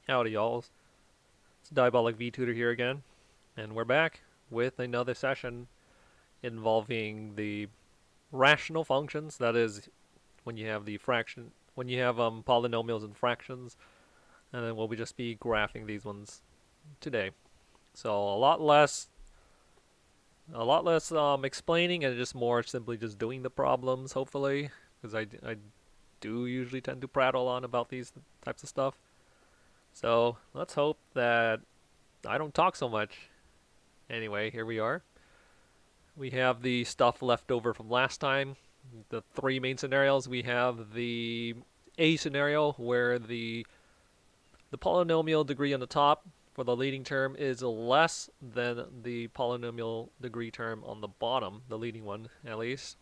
Howdy y'all, it's Diabolic VTutor here again, and we're back with another session involving the rational functions, that is, when you have polynomials and fractions, and then we'll just be graphing these ones today. So a lot less explaining and just more simply just doing the problems, hopefully, because I do usually tend to prattle on about these types of stuff. So let's hope that I don't talk so much. Anyway, here we are. We have the stuff left over from last time. The three main scenarios. We have the A scenario where the polynomial degree on the top for the leading term is less than the polynomial degree term on the bottom, the leading one at least.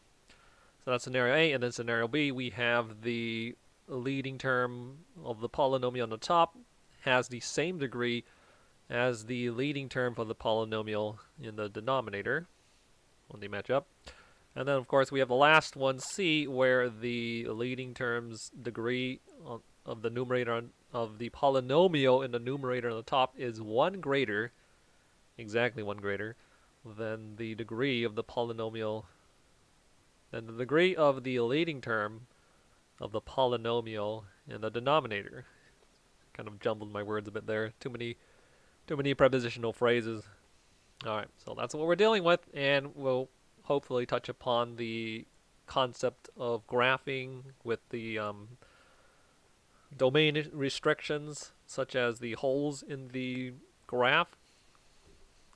So that's scenario A, and then scenario B, we have the leading term of the polynomial on the top has the same degree as the leading term for the polynomial in the denominator when they match up. And then, of course, we have the last one, C, where the leading term's degree of the numerator of the polynomial in the numerator on the top is exactly one greater, than the degree of the polynomial, than the degree of the leading term of the polynomial in the denominator. Kind of jumbled my words a bit there. Too many prepositional phrases. Alright, so that's what we're dealing with, and we'll hopefully touch upon the concept of graphing with the domain restrictions, such as the holes in the graph.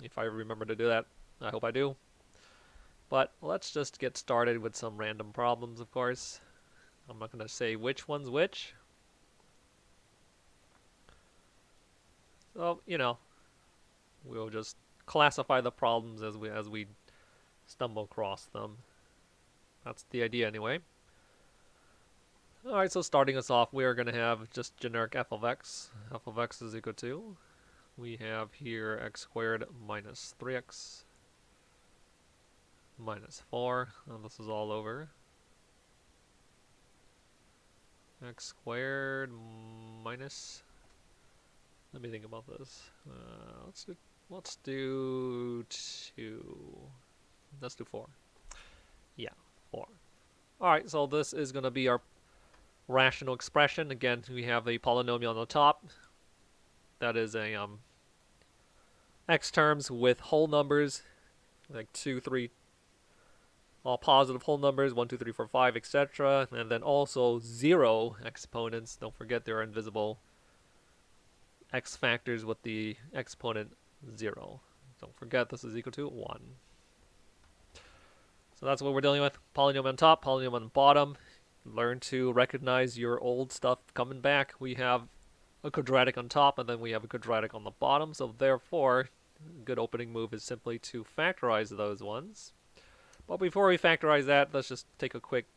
If I remember to do that, I hope I do. But let's just get started with some random problems, of course. I'm not going to say which one's which. So, we'll just classify the problems as we stumble across them. That's the idea anyway. Alright, so starting us off, we are going to have just generic f of x. F of x is equal to, we have here x squared minus 3x minus 4, and this is all over x squared minus, let me think about this. Let's do 2. Let's do 4. Yeah, 4. Alright, so this is going to be our rational expression. Again, we have a polynomial on the top. That is a x terms with whole numbers, like 2, 3, all positive whole numbers, 1, 2, 3, 4, 5, etc. And then also 0 exponents. Don't forget there are invisible x factors with the exponent 0. Don't forget this is equal to 1. So that's what we're dealing with. Polynomial on top, polynomial on the bottom. Learn to recognize your old stuff coming back. We have a quadratic on top, and then we have a quadratic on the bottom. So therefore, a good opening move is simply to factorize those ones. But before we factorize that, let's just take a quick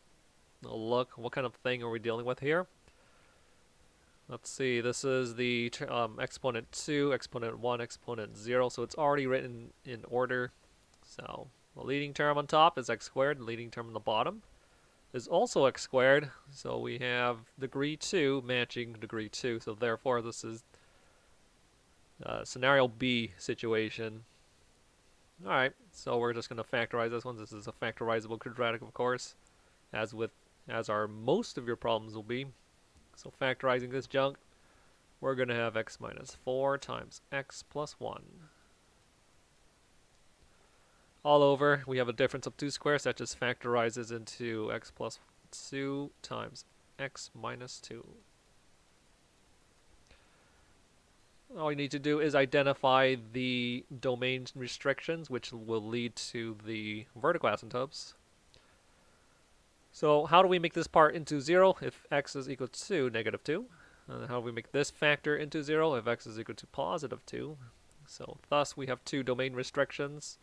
look. What kind of thing are we dealing with here? Let's see, this is the exponent 2, exponent 1, exponent 0, so it's already written in order. So the leading term on top is x squared, the leading term on the bottom is also x squared, so we have degree 2 matching degree 2, so therefore this is scenario B situation. Alright, so we're just going to factorize this one. This is a factorizable quadratic, of course, as our most of your problems will be. So factorizing this junk, we're going to have x minus 4 times x plus 1. All over, we have a difference of 2 squares that just factorizes into x plus 2 times x minus 2. All you need to do is identify the domain restrictions, which will lead to the vertical asymptotes. So how do we make this part into 0 if x is equal to negative 2? And how do we make this factor into 0 if x is equal to positive 2? So thus we have two domain restrictions.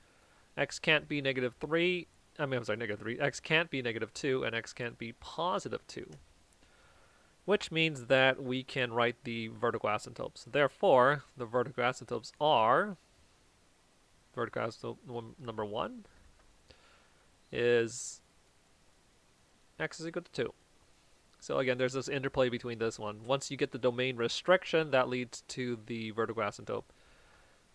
X can't be negative 3. Negative 3. X can't be negative 2, and x can't be positive 2. Which means that we can write the vertical asymptotes. Therefore, the vertical asymptotes are, vertical asymptote number 1 is x is equal to 2. So again, there's this interplay between this one. Once you get the domain restriction, that leads to the vertical asymptote.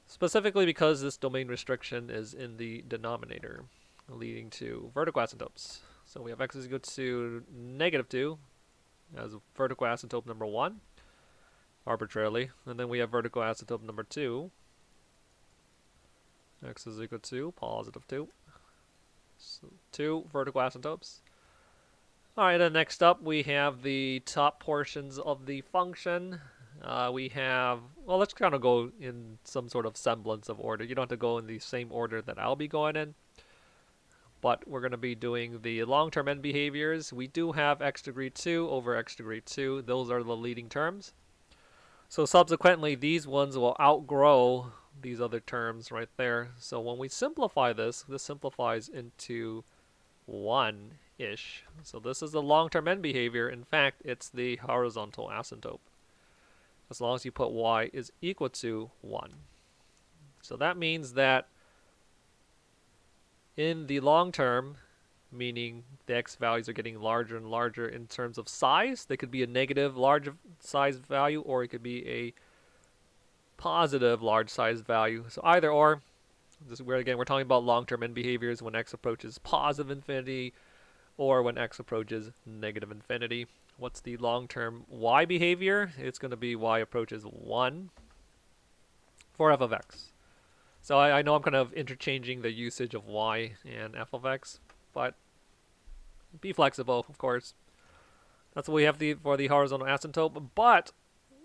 Specifically because this domain restriction is in the denominator, leading to vertical asymptotes. So we have x is equal to -2 as vertical asymptote number 1, arbitrarily. And then we have vertical asymptote number 2. X is equal to +2. So 2 vertical asymptotes. Alright, then next up we have the top portions of the function. We have, well, let's kind of go in some sort of semblance of order. You don't have to go in the same order that I'll be going in. But we're going to be doing the long-term end behaviors. We do have x degree 2 over x degree 2. Those are the leading terms. So subsequently, these ones will outgrow these other terms right there. So when we simplify this, this simplifies into 1-ish. So this is the long-term end behavior. In fact, it's the horizontal asymptote, as long as you put y is equal to 1. So that means that in the long term, meaning the x values are getting larger and larger in terms of size, they could be a negative large size value, or it could be a positive large size value. So either or. This is where, again, we're talking about long-term end behaviors when x approaches positive infinity or when x approaches negative infinity. What's the long-term y behavior? It's going to be y approaches 1 for f of x. So I know I'm kind of interchanging the usage of y and f of x, but be flexible, of course. That's what we have for the horizontal asymptote. But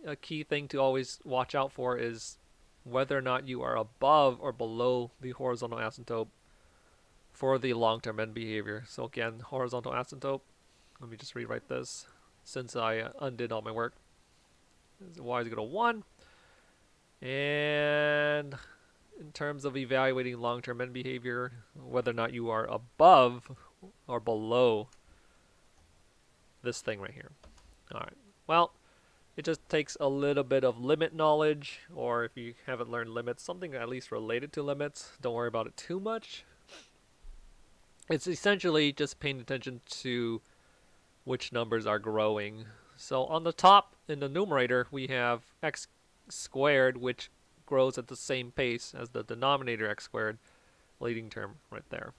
a key thing to always watch out for is whether or not you are above or below the horizontal asymptote for the long-term end behavior. So again, horizontal asymptote, let me just rewrite this since I undid all my work. Y is equal to 1. And in terms of evaluating long-term end behavior, whether or not you are above or below this thing right here. Alright, well, it just takes a little bit of limit knowledge, or if you haven't learned limits, something at least related to limits. Don't worry about it too much. It's essentially just paying attention to which numbers are growing. So on the top, in the numerator, we have x squared, which grows at the same pace as the denominator x squared, leading term right there.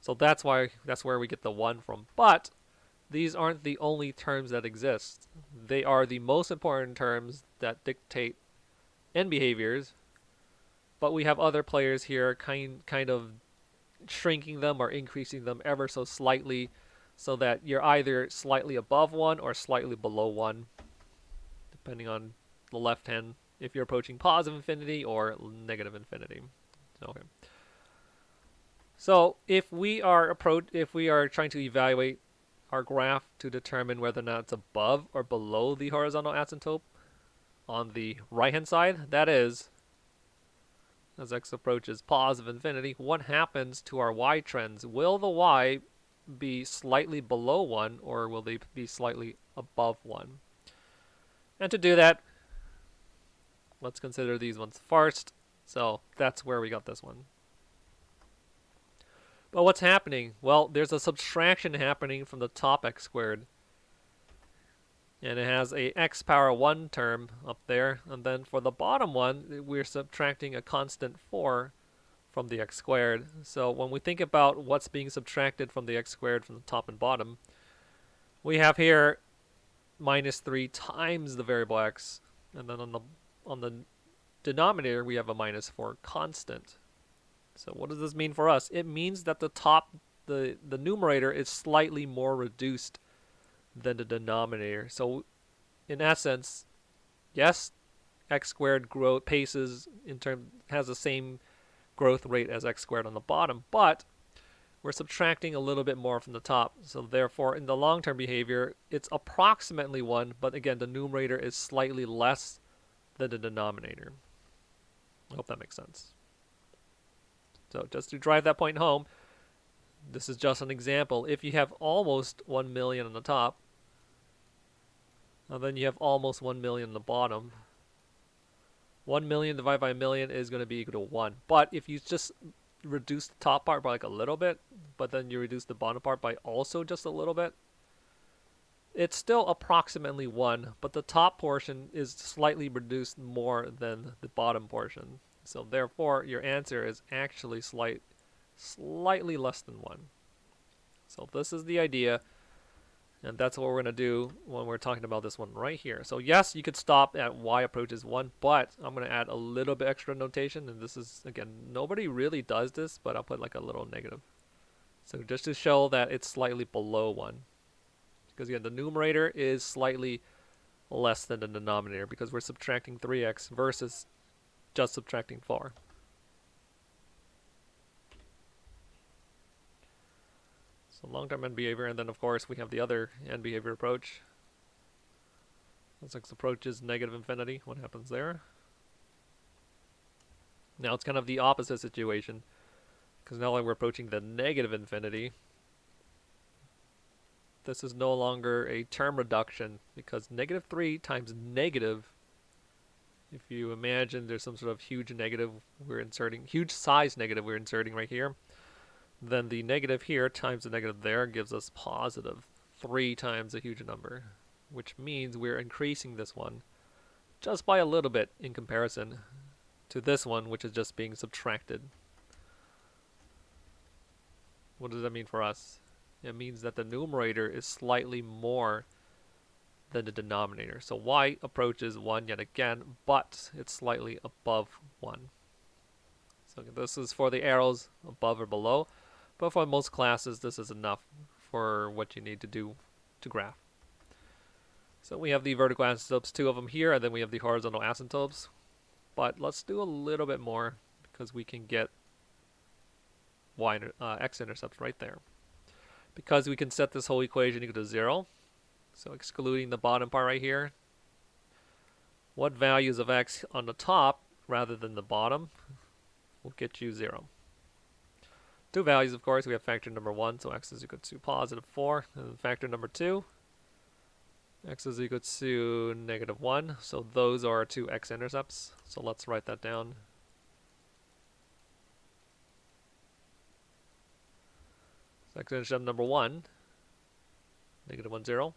So that's where we get the 1 from. But these aren't the only terms that exist. They are the most important terms that dictate end behaviors. But we have other players here kind of shrinking them or increasing them ever so slightly, so that you're either slightly above 1 or slightly below 1, depending on the left hand, if you're approaching positive infinity or negative infinity. Okay. So if we are trying to evaluate our graph to determine whether or not it's above or below the horizontal asymptote on the right hand side, that is, as x approaches positive infinity, what happens to our y trends? Will the y be slightly below 1, or will they be slightly above 1? And to do that, let's consider these ones first. So that's where we got this one. But what's happening? Well, there's a subtraction happening from the top x squared. And it has a x power 1 term up there. And then for the bottom one, we're subtracting a constant 4 from the x squared. So when we think about what's being subtracted from the x squared from the top and bottom, we have here -3 times the variable x. And then on the denominator, we have a -4 constant. So what does this mean for us? It means that the numerator is slightly more reduced than the denominator. So in essence, yes, x squared has the same growth rate as x squared on the bottom, but we're subtracting a little bit more from the top. So therefore, in the long-term behavior, it's approximately 1, but again, the numerator is slightly less than the denominator. I hope that makes sense. So just to drive that point home, this is just an example. If you have almost 1 million on the top, and then you have almost 1 million on the bottom, 1 million divided by a million is going to be equal to 1. But if you just reduce the top part by like a little bit, but then you reduce the bottom part by also just a little bit, it's still approximately 1, but the top portion is slightly reduced more than the bottom portion. So therefore, your answer is actually slightly less than 1. So this is the idea, and that's what we're going to do when we're talking about this one right here. So yes, you could stop at y approaches 1, but I'm going to add a little bit extra notation, and this is, again, nobody really does this, but I'll put like a little negative. So just to show that it's slightly below 1. Because again, the numerator is slightly less than the denominator because we're subtracting 3x versus just subtracting 4. So long-term end behavior, and then of course we have the other end behavior approach. Once x approaches negative infinity, what happens there? Now it's kind of the opposite situation, because now that we're approaching the negative infinity, this is no longer a term reduction, because negative 3 times negative, if you imagine there's some sort of huge negative we're inserting, huge size negative we're inserting right here, then the negative here times the negative there gives us positive 3 times a huge number, which means we're increasing this one just by a little bit in comparison to this one, which is just being subtracted. What does that mean for us? It means that the numerator is slightly more than the denominator. So y approaches 1 yet again, but it's slightly above 1. So this is for the arrows above or below, but for most classes this is enough for what you need to do to graph. So we have the vertical asymptotes, 2 of them here, and then we have the horizontal asymptotes. But let's do a little bit more because we can get x-intercepts right there. Because we can set this whole equation equal to 0, so excluding the bottom part right here, what values of x on the top rather than the bottom will get you 0. 2 values, of course, we have factor number 1, so x is equal to positive 4, and factor number 2, x is equal to negative 1, so those are our 2 x-intercepts, so let's write that down. So x-intercept number 1, negative 1, 0.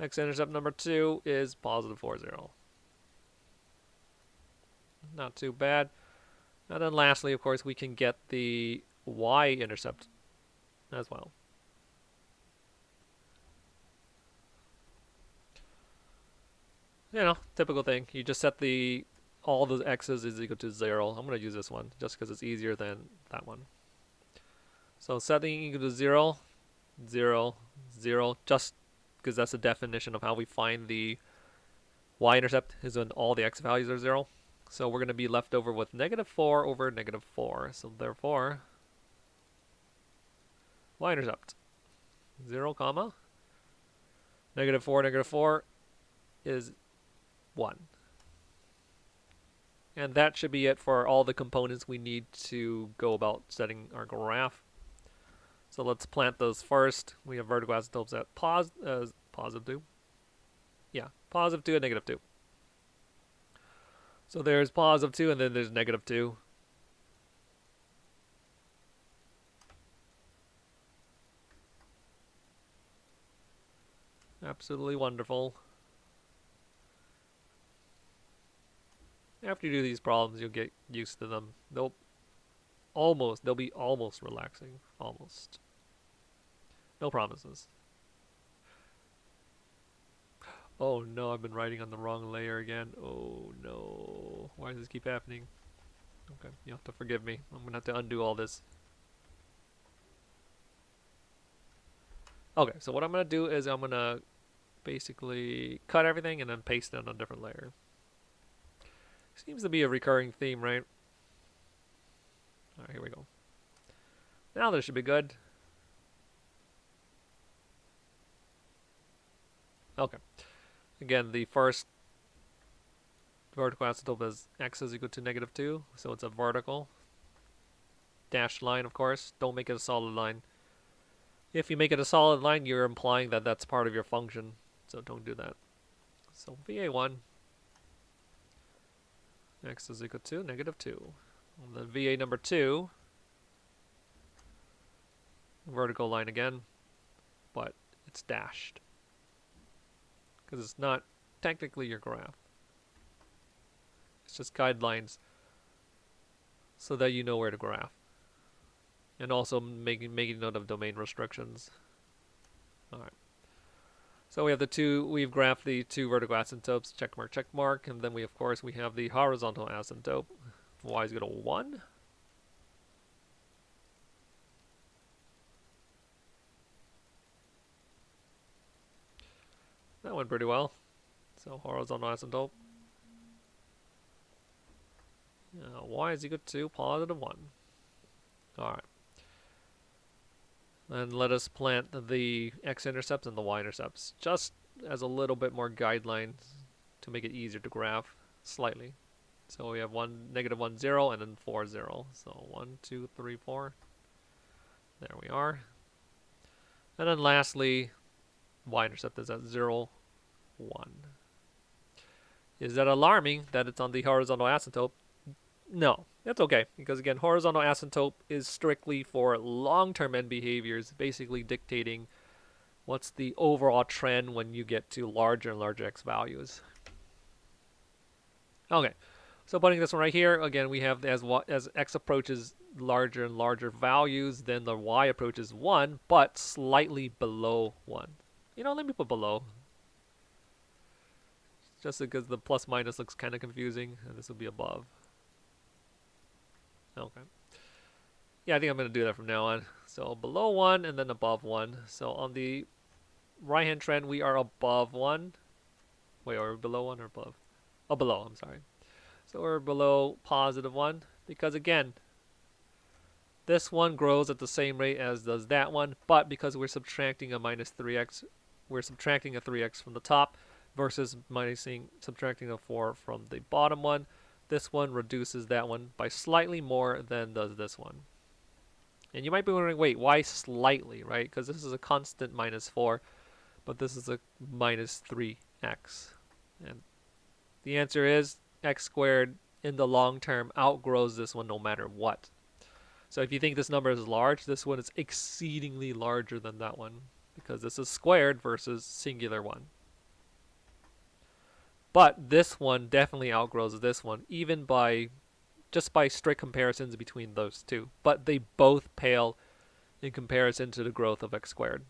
X-intercept number 2 is positive 4, 0. Not too bad. And then lastly, of course, we can get the y-intercept as well. You know, typical thing. You just set all the x's is equal to 0. I'm going to use this one just because it's easier than that one. So setting equal to 0, 0, 0, just because that's the definition of how we find the y-intercept is when all the x values are 0. So we're going to be left over with negative 4 over negative 4. So therefore, y-intercept 0, comma, negative 4 is 1. And that should be it for all the components we need to go about setting our graph. So let's plant those first. We have vertical asymptotes at positive 2. Yeah, positive 2 and negative 2. So there's positive 2 and then there's negative 2. Absolutely wonderful. After you do these problems, you'll get used to them. They'll be almost relaxing. Almost. No promises. Oh no, I've been writing on the wrong layer again. Oh no. Why does this keep happening? Okay, you have to forgive me. I'm gonna have to undo all this. Okay, so what I'm gonna do is I'm gonna basically cut everything and then paste it on a different layer. Seems to be a recurring theme, right? Alright, here we go. Now this should be good. Okay. Again, the first vertical asymptote is x is equal to negative 2, so it's a vertical dashed line, of course. Don't make it a solid line. If you make it a solid line, you're implying that that's part of your function, so don't do that. So VA1, x is equal to negative 2. And then VA number 2, vertical line again. but it's dashed because it's not technically your graph. It's just guidelines so that you know where to graph. And also making note of domain restrictions. Alright. So we've graphed the two vertical asymptotes, check mark, and then we have the horizontal asymptote. Y is equal to 1. That went pretty well. So horizontal asymptote. Y is equal to positive 1. Alright. And let us plant the x-intercepts and the y-intercepts, just as a little bit more guidelines to make it easier to graph slightly. So we have -1, 0, and then 4, 0. So 1, 2, 3, 4. There we are. And then lastly, y-intercept is at 0, 1. Is that alarming that it's on the horizontal asymptote? No, that's okay, because again, horizontal asymptote is strictly for long-term end behaviors, basically dictating what's the overall trend when you get to larger and larger x values. Okay, so putting this one right here, again, we have as x approaches larger and larger values, then the y approaches 1, but slightly below 1. You know, let me put below. Just because the plus minus looks kind of confusing, and this will be above. Okay. Yeah, I think I'm going to do that from now on. So below 1 and then above 1. So on the right-hand trend, we are above 1. Wait, are we below 1 or above? Oh, below, I'm sorry. So we're below positive 1 because, again, this one grows at the same rate as does that one, but because we're subtracting a minus 3x, we're subtracting a 3x from the top versus subtracting a 4 from the bottom one. This one reduces that one by slightly more than does this one. And you might be wondering, wait, why slightly, right? Because this is a constant minus 4, but this is a minus 3x. And the answer is x squared in the long term outgrows this one no matter what. So if you think this number is large, this one is exceedingly larger than that one because this is squared versus singular 1. But this one definitely outgrows this one, even just by strict comparisons between those two. But they both pale in comparison to the growth of x squared.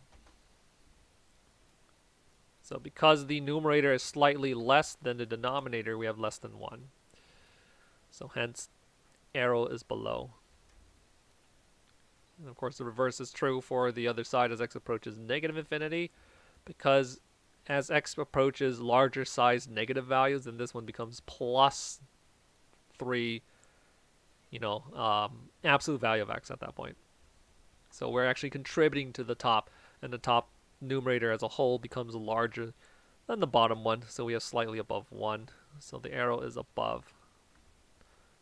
So because the numerator is slightly less than the denominator, we have less than 1. So hence, arrow is below. And of course, the reverse is true for the other side as x approaches negative infinity, because as x approaches larger size negative values, then this one becomes plus 3, absolute value of x at that point. So we're actually contributing to the top, and the top numerator as a whole becomes larger than the bottom one, so we have slightly above 1. So the arrow is above,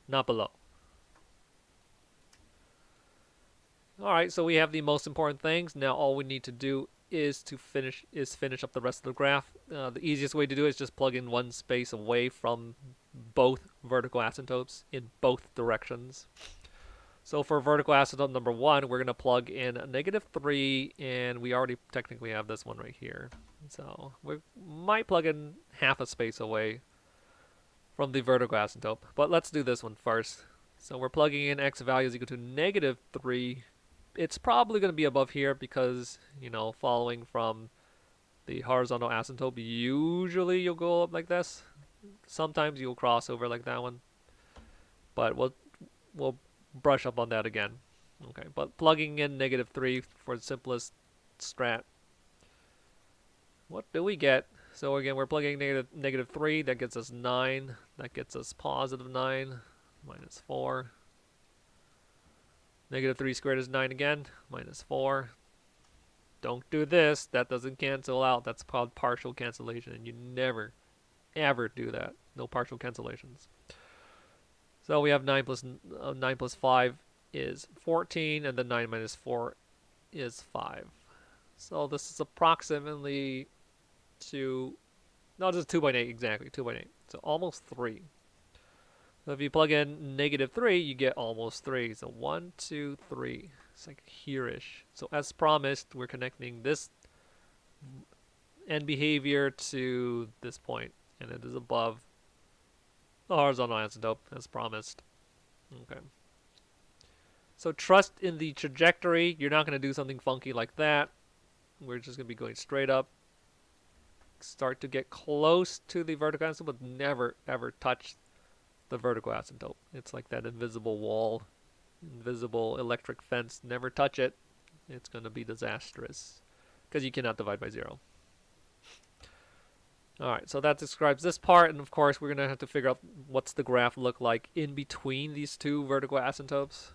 not below. Alright, so we have the most important things. Now all we need to do is finish up the rest of the graph. The easiest way to do it is just plug in one space away from both vertical asymptotes in both directions. So for vertical asymptote number 1, we're going to plug in a -3, and we already technically have this one right here. So we might plug in half a space away from the vertical asymptote. But let's do this one first. So we're plugging in x values equal to -3. It's probably going to be above here because, following from the horizontal asymptote, usually you'll go up like this. Sometimes you'll cross over like that one. But we'll brush up on that again. Okay, but plugging in -3 for the simplest strat. What do we get? So again, we're plugging -3. That gets us 9. That gets us positive 9. Minus 4. -3 squared is 9 again. Minus 4. Don't do this. That doesn't cancel out. That's called partial cancellation. And you never, ever do that. No partial cancellations. So we have 9 plus 5 is 14. And then 9 minus 4 is 5. So this is approximately just 2.8 exactly. 2.8. So almost 3. So if you plug in -3, you get almost 3. So 1, 2, 3. It's like here-ish. So as promised, we're connecting this end behavior to this point, and it is above the horizontal asymptote as promised. Okay. So trust in the trajectory. You're not going to do something funky like that. We're just going to be going straight up. Start to get close to the vertical asymptote, but never ever touch the vertical asymptote. It's like that invisible wall, invisible electric fence. Never touch it. It's going to be disastrous because you cannot divide by 0. Alright, so that describes this part, and of course we're going to have to figure out what's the graph look like in between these two vertical asymptotes.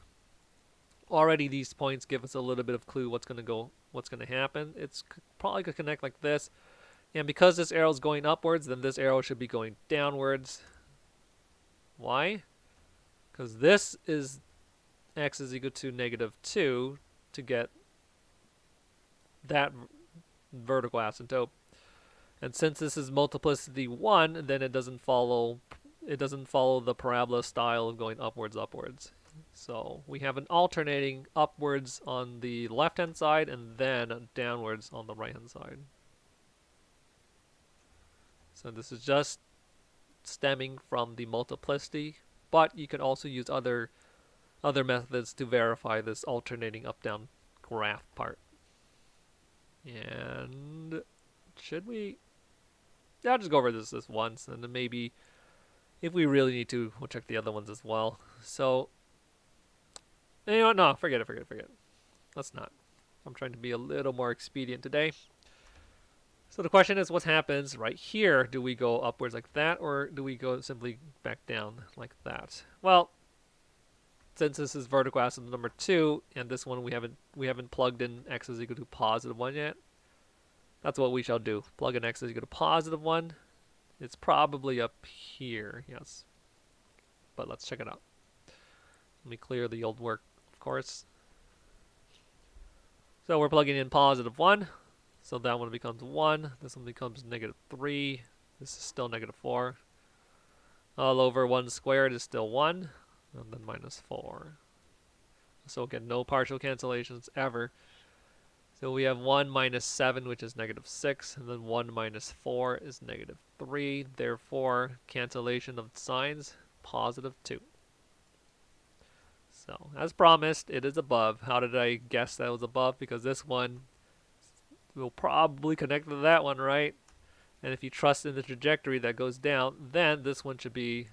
Already these points give us a little bit of clue what's going to happen. It's probably going to connect like this. And because this arrow is going upwards, then this arrow should be going downwards. Why? Because this is x is equal to -2 to get that vertical asymptote. And since this is multiplicity 1, then it doesn't follow the parabola style of going upwards. So we have an alternating upwards on the left-hand side and then downwards on the right-hand side. So this is just stemming from the multiplicity, but you can also use other methods to verify this alternating up-down graph part. And should we? Yeah, I'll just go over this once, and then maybe if we really need to, we'll check the other ones as well. So, you know what? No, forget it. Let's not. I'm trying to be a little more expedient today. So the question is, what happens right here? Do we go upwards like that, or do we go simply back down like that? Well, since this is vertical asymptote number 2, and this one we haven't plugged in x is equal to +1 yet. That's what we shall do. Plug in x is equal to +1. It's probably up here, yes. But let's check it out. Let me clear the old work, of course. So we're plugging in +1. So that one becomes 1. This one becomes -3. This is still -4. All over 1 squared is still 1. And then -4. So again, no partial cancellations ever. So we have 1 minus 7, which is -6. And then 1 minus 4 is -3. Therefore, cancellation of signs, +2. So, as promised, it is above. How did I guess that was above? Because this one will probably connect to that one, right? And if you trust in the trajectory that goes down, then this one should be,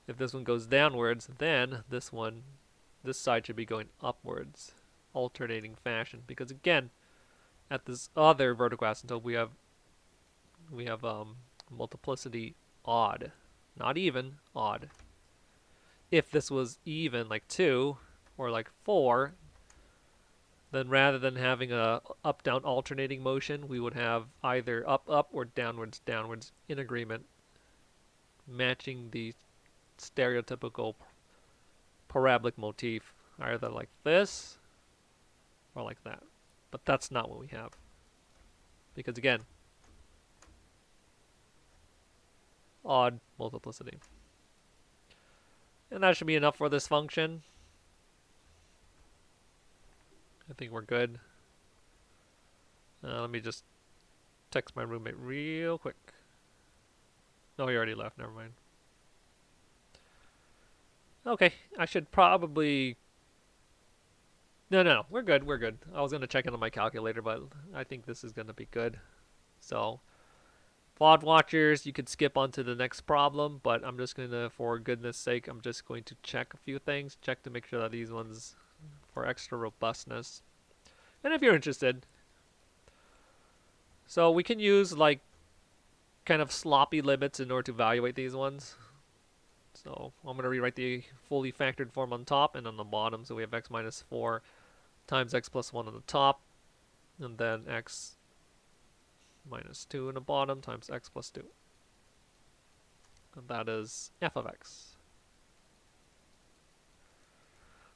if this one goes downwards, then this side should be going upwards, alternating fashion. Because again, at this other vertical asymptote, we have multiplicity odd, not even, odd. If this was even, like 2 or like 4, then rather than having a up-down alternating motion, we would have either up-up or downwards in agreement, matching the stereotypical parabolic motif, either like this or like that. But that's not what we have. Because again, odd multiplicity. And that should be enough for this function. I think we're good. Let me just text my roommate real quick. No, he already left. Never mind. Okay, I should probably... No, we're good. I was going to check in on my calculator, but I think this is going to be good. So, VOD watchers, you could skip on to the next problem, but I'm just going to, for goodness sake, I'm just going to check a few things. Check to make sure that these ones, for extra robustness. And if you're interested, so we can use like kind of sloppy limits in order to evaluate these ones. So I'm going to rewrite the fully factored form on top and on the bottom. So we have x minus 4 times x plus 1 on the top, and then x minus 2 on the bottom times x plus 2. And that is f of x.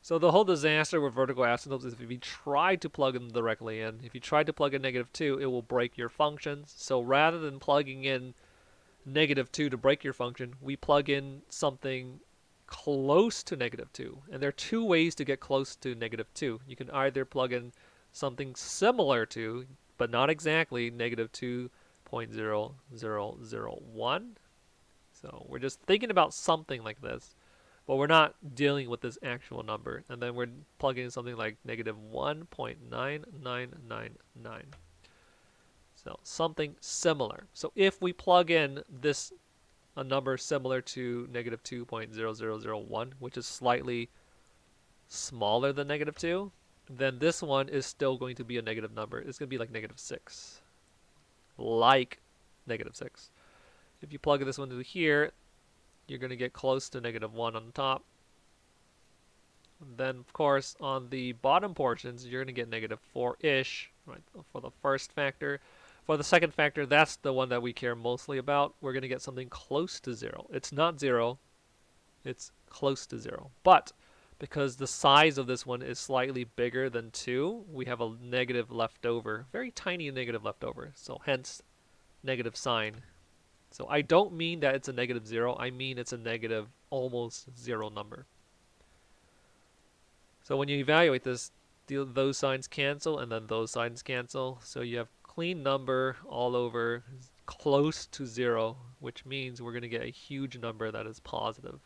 So the whole disaster with vertical asymptotes is if you try to plug them directly in, if you try to plug in -2, it will break your functions. So rather than plugging in -2 to break your function, we plug in something close to -2. And there are two ways to get close to -2. You can either plug in something similar to, but not exactly negative 2.0001. So we're just thinking about something like this, but we're not dealing with this actual number. And then we're plugging in something like negative 1.9999. So something similar. So if we plug in this a number similar to negative 2.0001, which is slightly smaller than negative 2, then this one is still going to be a negative number. It's going to be like negative 6. Like negative 6. If you plug this one into here, you're going to get close to negative 1 on the top. Then, of course, on the bottom portions, you're going to get negative 4-ish, right, for the first factor. For the second factor, that's the one that we care mostly about. We're going to get something close to 0. It's not 0. It's close to 0. But because the size of this one is slightly bigger than 2, we have a negative left over. Very tiny negative left over. So hence, negative sign. So I don't mean that it's a negative 0. I mean it's a negative almost 0 number. So when you evaluate this, those signs cancel and then those signs cancel. So you have clean number all over, close to 0, which means we're going to get a huge number that is positive.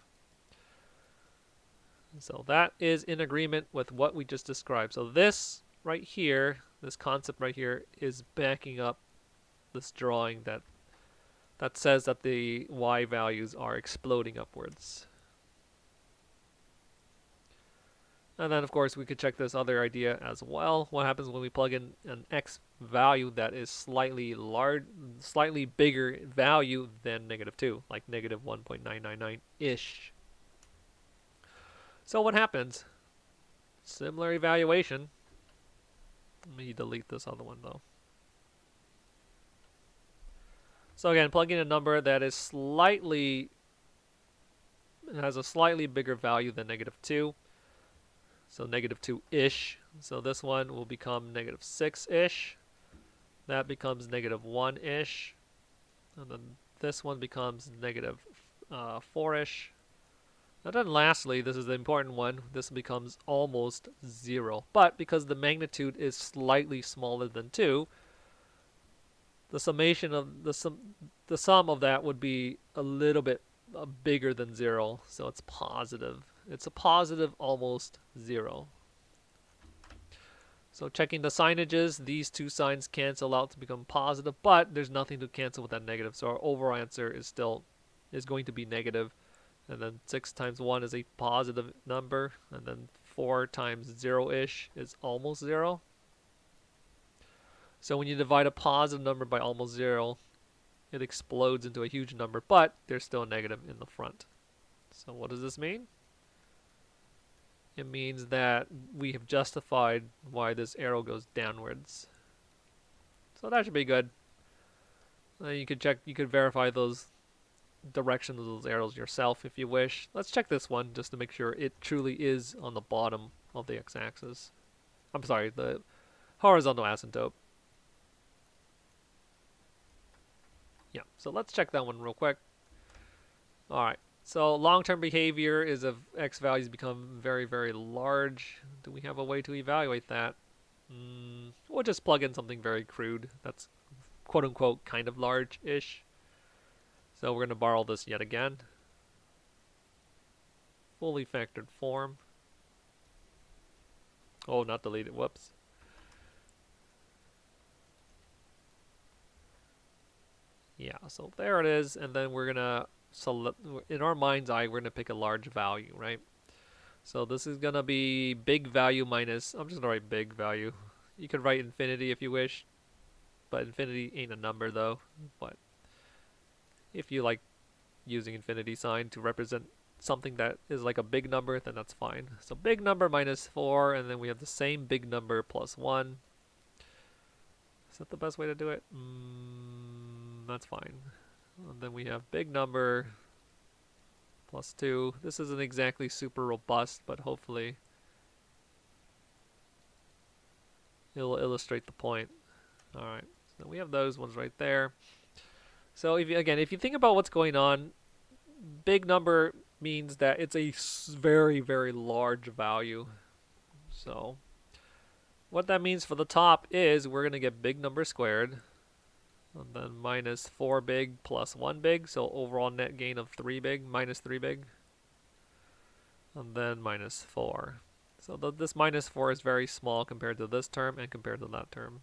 So that is in agreement with what we just described. So this right here, this concept right here, is backing up this drawing that says that the y values are exploding upwards. And then, of course, we could check this other idea as well. What happens when we plug in an x value that is slightly bigger value than negative 2, like negative 1.999-ish. So what happens? Similar evaluation. Let me delete this other one, though. So again, plug in a number that is has a slightly bigger value than negative 2. So negative 2-ish. So this one will become negative 6-ish. That becomes negative 1-ish. And then this one becomes negative 4-ish. And then lastly, this is the important one, this becomes almost 0. But because the magnitude is slightly smaller than 2, the summation of the sum of that would be a little bit bigger than 0, so it's positive. It's a positive almost 0. So checking the signages, these two signs cancel out to become positive, but there's nothing to cancel with that negative, so our overall answer is going to be negative. And then 6 times 1 is a positive number, and then 4 times 0-ish is almost 0. So when you divide a positive number by almost 0, it explodes into a huge number, but there's still a negative in the front. So what does this mean? It means that we have justified why this arrow goes downwards. So that should be good. You could verify those directions of those arrows yourself if you wish. Let's check this one just to make sure it truly is on the bottom of the x-axis. I'm sorry, the horizontal asymptote. Yeah, so let's check that one real quick. Alright, so long-term behavior is if x values become very, very large. Do we have a way to evaluate that? We'll just plug in something very crude that's quote-unquote kind of large-ish. So we're going to borrow this yet again. Fully factored form. Oh, not deleted, whoops. Yeah, so there it is, and then we're going to select, in our mind's eye, we're going to pick a large value, right? So this is going to be big value minus, I'm just going to write big value. You could write infinity if you wish, but infinity ain't a number though. But if you like using infinity sign to represent something that is like a big number, then that's fine. So big number minus 4, and then we have the same big number plus 1. Is that the best way to do it? That's fine. And then we have big number plus 2. This isn't exactly super robust, but hopefully it'll illustrate the point. Alright, so we have those ones right there. So if you think about what's going on, big number means that it's a very, very large value. So what that means for the top is we're going to get big number squared, and then minus 4 big plus 1 big, so overall net gain of 3 big, minus 3 big, and then minus 4. So this minus 4 is very small compared to this term and compared to that term.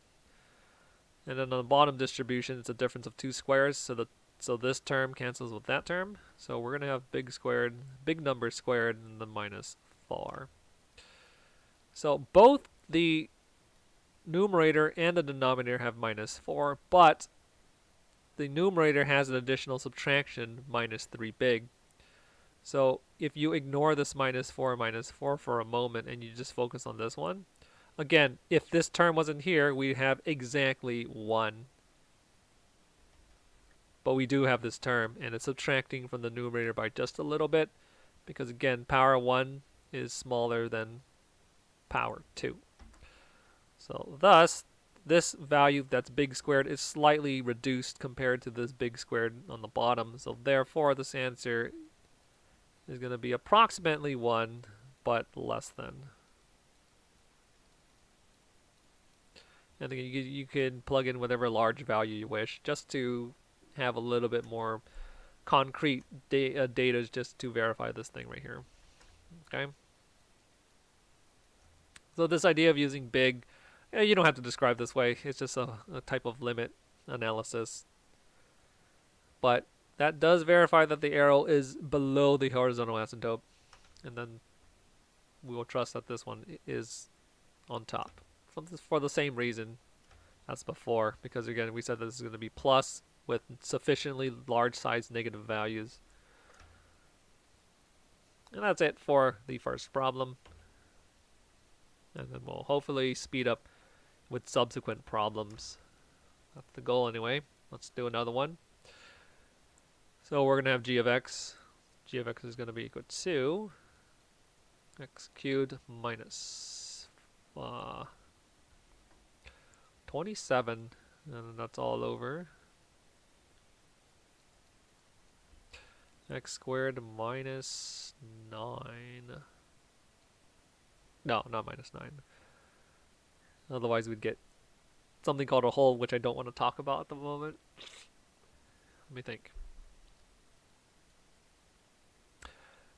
And then on the bottom distribution, it's a difference of 2 squares, so this term cancels with that term. So we're going to have big number squared, and then minus 4. So both the numerator and the denominator have minus 4, but the numerator has an additional subtraction, minus 3 big. So if you ignore this minus 4 for a moment and you just focus on this one, again, if this term wasn't here, we'd have exactly 1. But we do have this term, and it's subtracting from the numerator by just a little bit, because again, power 1 is smaller than power 2. So thus, this value that's big squared is slightly reduced compared to this big squared on the bottom. So therefore, this answer is going to be approximately 1, but less than. And you can plug in whatever large value you wish, just to have a little bit more concrete data just to verify this thing right here. Okay. So this idea of using big, you don't have to describe this way. It's just a type of limit analysis. But that does verify that the arrow is below the horizontal asymptote. And then we will trust that this one is on top. For the same reason as before. Because again, we said that this is going to be plus with sufficiently large size negative values. And that's it for the first problem. And then we'll hopefully speed up with subsequent problems. That's the goal anyway. Let's do another one. So we're going to have g of x. G of x is going to be equal to x cubed minus 27. And that's all over. X squared minus 9. No, not minus 9. Otherwise we'd get something called a hole, which I don't want to talk about at the moment. Let me think.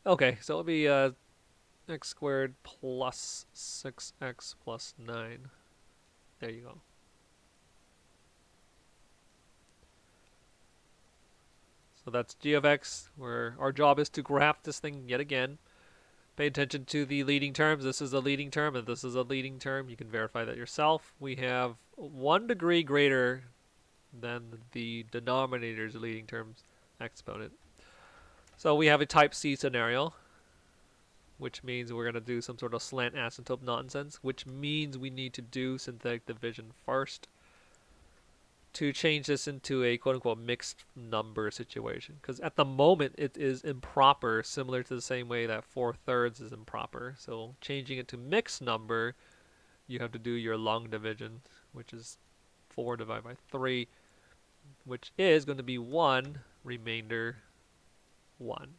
Okay, so it'll be x squared plus 6x plus 9. There you go. So that's g of x, where our job is to graph this thing yet again. Pay attention to the leading terms. This is a leading term, and this is a leading term. You can verify that yourself. We have 1 degree greater than the denominator's leading term's exponent. So we have a type C scenario, which means we're going to do some sort of slant asymptote nonsense, which means we need to do synthetic division first to change this into a quote-unquote mixed number situation. Because at the moment it is improper, similar to the same way that 4/3 is improper. So changing it to mixed number, you have to do your long division, which is 4 divided by 3, which is going to be 1 remainder 1.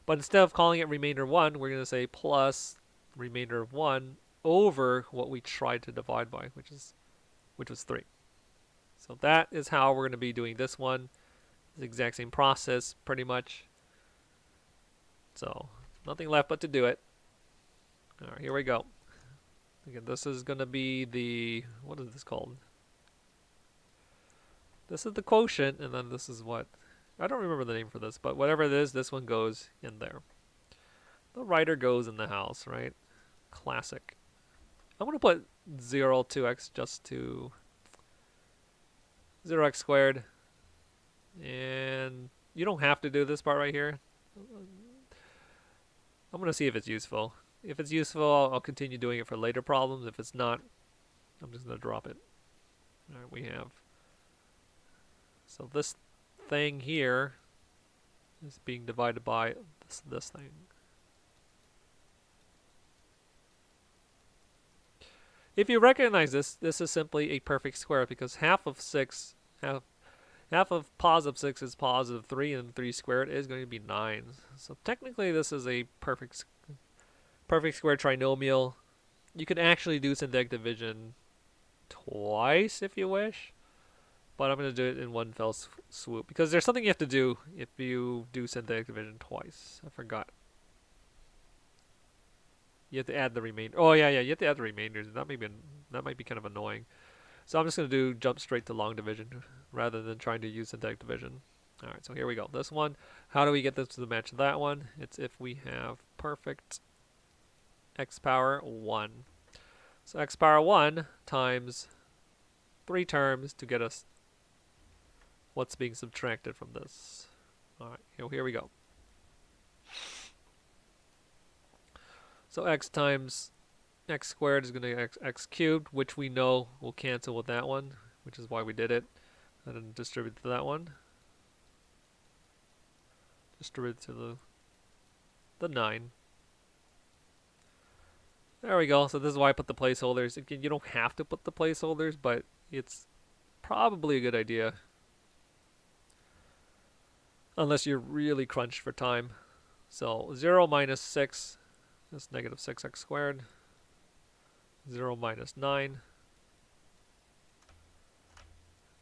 But instead of calling it remainder 1, we're going to say plus remainder of 1 over what we tried to divide by, which was 3. So that is how we're going to be doing this one. The exact same process, pretty much. So nothing left but to do it. All right, here we go. Again, this is going to be the, what is this called? This is the quotient, and then this is what? I don't remember the name for this, but whatever it is, this one goes in there. The writer goes in the house, right? Classic. I'm going to put 0 2x just to 0x squared. And you don't have to do this part right here. I'm going to see if it's useful. If it's useful, I'll continue doing it for later problems. If it's not, I'm just going to drop it. All right, we have. So this thing here is being divided by this thing. If you recognize this, this is simply a perfect square, because half of positive 6 is positive 3, and 3 squared is going to be 9. So technically this is a perfect square trinomial. You could actually do synthetic division twice if you wish, but I'm going to do it in one fell swoop because there's something you have to do if you do synthetic division twice. I forgot. You have to add the remainder. Oh yeah, you have to add the remainders. That might be kind of annoying. So I'm just going to jump straight to long division rather than trying to use synthetic division. All right, so here we go. This one, how do we get this to match that one? It's if we have perfect x power 1. So x power 1 times 3 terms to get us what's being subtracted from this. All right, here we go. So x times x squared is going to be x cubed, which we know will cancel with that one, which is why we did it. And then distribute to that one. Distribute to the 9. There we go. So this is why I put the placeholders. Again, you don't have to put the placeholders, but it's probably a good idea. Unless you're really crunched for time. So 0 minus 6 is negative 6x squared. 0 minus 9.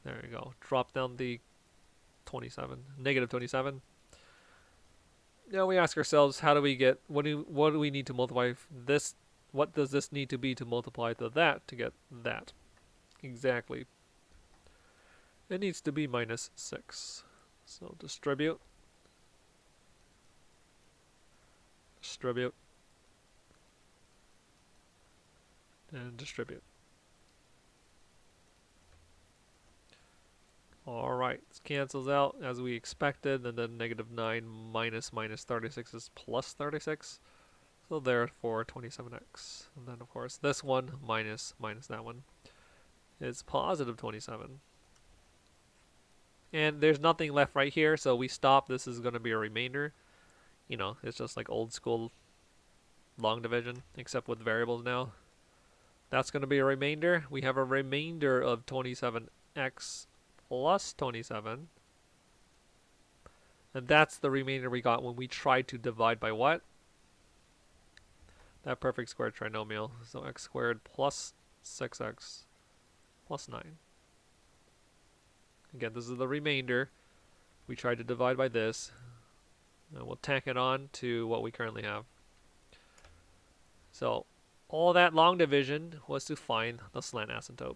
There you go. Drop down the 27. Negative 27. Now we ask ourselves, how do we get, what do we need to multiply this? What does this need to be to multiply to that to get that? Exactly. It needs to be minus 6. So distribute. Distribute. And distribute. Alright, this cancels out as we expected, and then negative 9 minus 36 is plus 36. So therefore 27x. And then of course this one minus that one is positive 27. And there's nothing left right here, so we stop. This is going to be a remainder. You know, it's just like old school long division, except with variables now. That's going to be a remainder. We have a remainder of 27x plus 27. And that's the remainder we got when we tried to divide by what? That perfect square trinomial. So x squared plus 6x plus 9. Again, this is the remainder. We tried to divide by this. And we'll tack it on to what we currently have. So all that long division was to find the slant asymptote.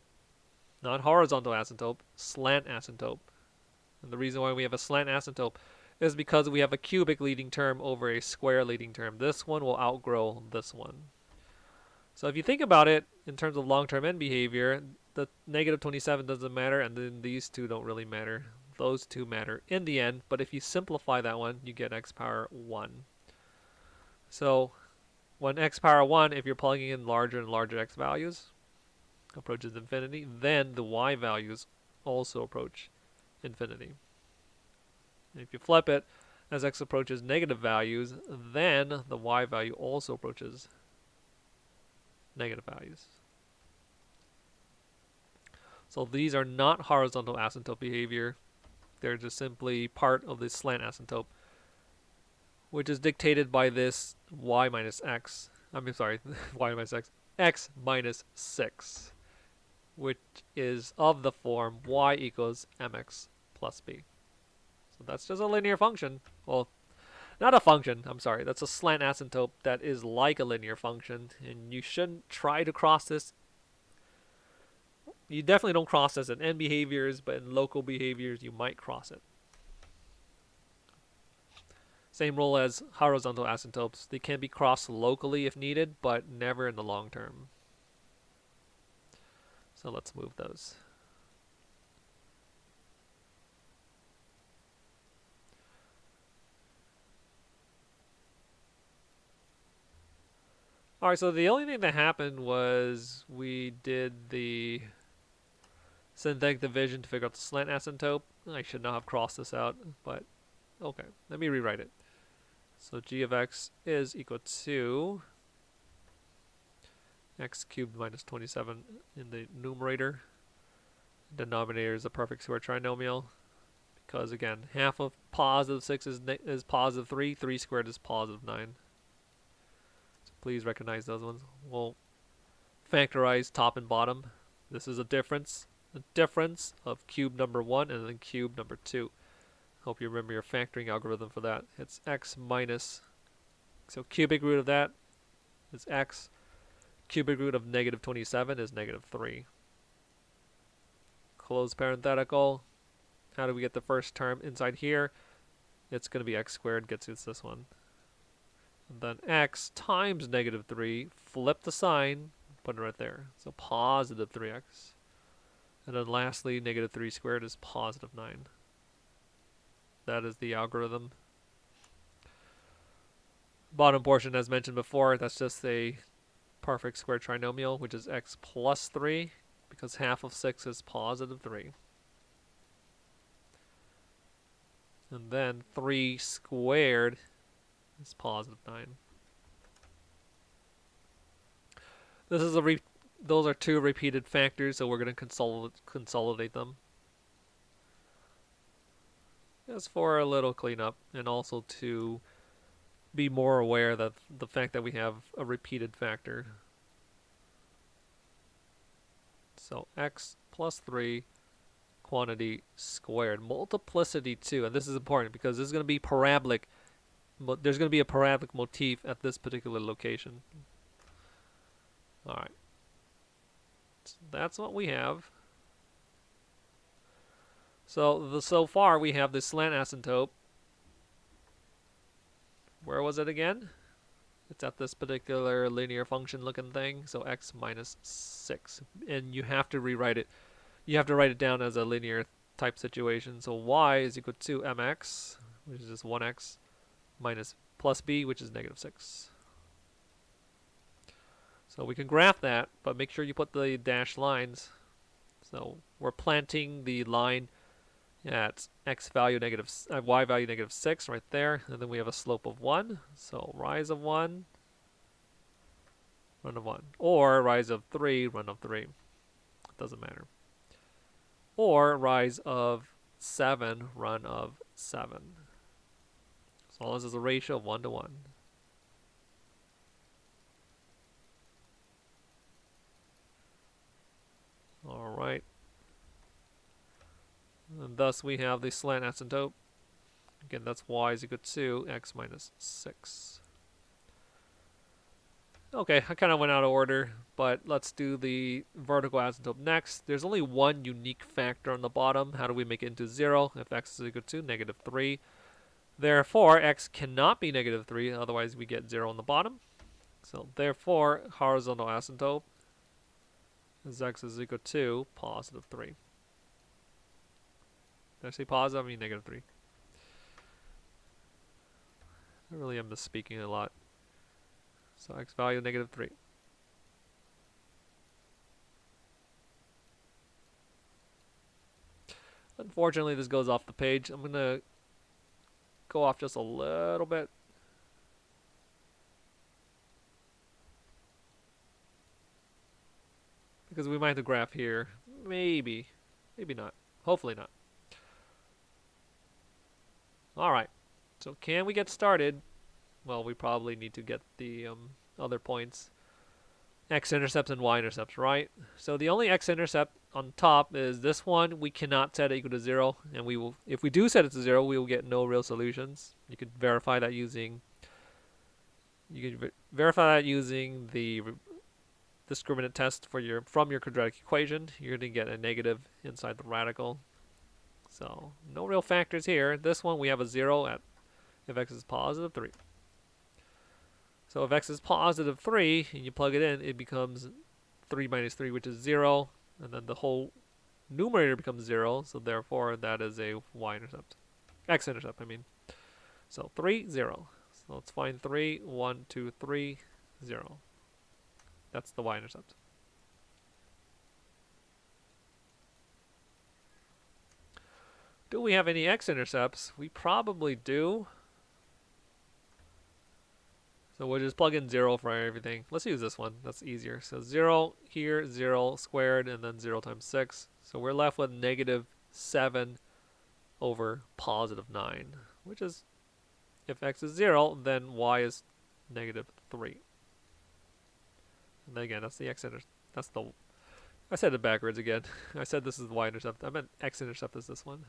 Not horizontal asymptote, slant asymptote. And the reason why we have a slant asymptote is because we have a cubic leading term over a square leading term. This one will outgrow this one. So if you think about it in terms of long-term end behavior, the negative 27 doesn't matter, and then these two don't really matter. Those two matter in the end, but if you simplify that one, you get x power 1. So when x power 1, if you're plugging in larger and larger x values, approaches infinity, then the y values also approach infinity. And if you flip it, as x approaches negative values, then the y value also approaches negative values. So these are not horizontal asymptote behavior. They're just simply part of the slant asymptote, which is dictated by this y minus x. Y minus x minus 6, which is of the form y equals mx plus b. So that's just a linear function. Well, not a function, I'm sorry. That's a slant asymptote that is like a linear function, and you shouldn't try to cross this. You definitely don't cross this in end behaviors, but in local behaviors, you might cross it. Same rule as horizontal asymptotes. They can be crossed locally if needed, but never in the long term. So let's move those. Alright, so the only thing that happened was we did the synthetic division to figure out the slant asymptote. I should not have crossed this out, but okay, let me rewrite it. So g of x is equal to x cubed minus 27 in the numerator. Denominator is a perfect square trinomial, because again, half of positive 6 is positive 3 squared is positive 9. So please recognize those ones. We'll factorize top and bottom. This is a difference. The difference of cube number 1 and then cube number 2. Hope you remember your factoring algorithm for that. It's x minus, so cubic root of that is x. Cubic root of negative 27 is negative 3. Close parenthetical. How do we get the first term inside here? It's going to be x squared, gets us this one. And then x times negative 3, flip the sign, put it right there. So positive 3x. And then lastly, negative 3 squared is positive 9. That is the algorithm. Bottom portion, as mentioned before, that's just a perfect square trinomial, which is x plus 3, because half of 6 is positive 3. And then 3 squared is positive 9. This is those are two repeated factors, so we're going to consolidate them. Just for a little cleanup, and also to be more aware that the fact that we have a repeated factor. So x plus 3 quantity squared, multiplicity 2, and this is important because this is going to be parabolic. There's going to be a parabolic motif at this particular location. All right, so that's what we have. So far we have this slant asymptote. Where was it again? It's at this particular linear function looking thing. So x minus 6, and you have to rewrite it. You have to write it down as a linear type situation. So y is equal to mx, which is just 1x, minus plus b, which is negative 6. So we can graph that, but make sure you put the dashed lines. So we're planting the line at x value negative, y value negative 6 right there, and then we have a slope of 1. So rise of 1, run of 1, or rise of 3, run of 3. It doesn't matter. Or rise of 7, run of 7. As long as it's a ratio of 1 to 1. All right. And thus we have the slant asymptote. Again, that's y is equal to x minus 6. Okay, I kind of went out of order, but let's do the vertical asymptote next. There's only one unique factor on the bottom. How do we make it into 0 if x is equal to negative 3? Therefore, x cannot be negative 3, otherwise we get 0 on the bottom. So therefore, horizontal asymptote is x is equal to positive 3. Did I say positive? I mean negative 3. I really am misspeaking a lot. So x value negative 3. Unfortunately, this goes off the page. I'm going to go off just a little bit. Because we might have to graph here. Maybe. Maybe not. Hopefully not. Alright. So can we get started? Well, we probably need to get the other points. X-intercepts and y-intercepts, right? So the only x-intercept on top is this one. We cannot set it equal to 0. And we will, if we do set it to 0, we will get no real solutions. You could verify that using the discriminant test for from your quadratic equation. You're going to get a negative inside the radical. So no real factors here. This one we have a 0 at if x is positive 3. So if x is positive 3 and you plug it in, it becomes 3 minus 3, which is 0, and then the whole numerator becomes 0. So therefore that is a y-intercept, x-intercept I mean. So 3, 0. So let's find 3, 1, 2, 3, 0. That's the y-intercept. Do we have any x-intercepts? We probably do. So we'll just plug in 0 for everything. Let's use this one. That's easier. So 0 here, 0 squared, and then 0 times 6. So we're left with negative 7 over positive 9, which is, if x is 0, then y is negative 3. And then again, that's the x-intercept. That's the... I said it backwards again. I said this is the y-intercept. I meant x-intercept is this one.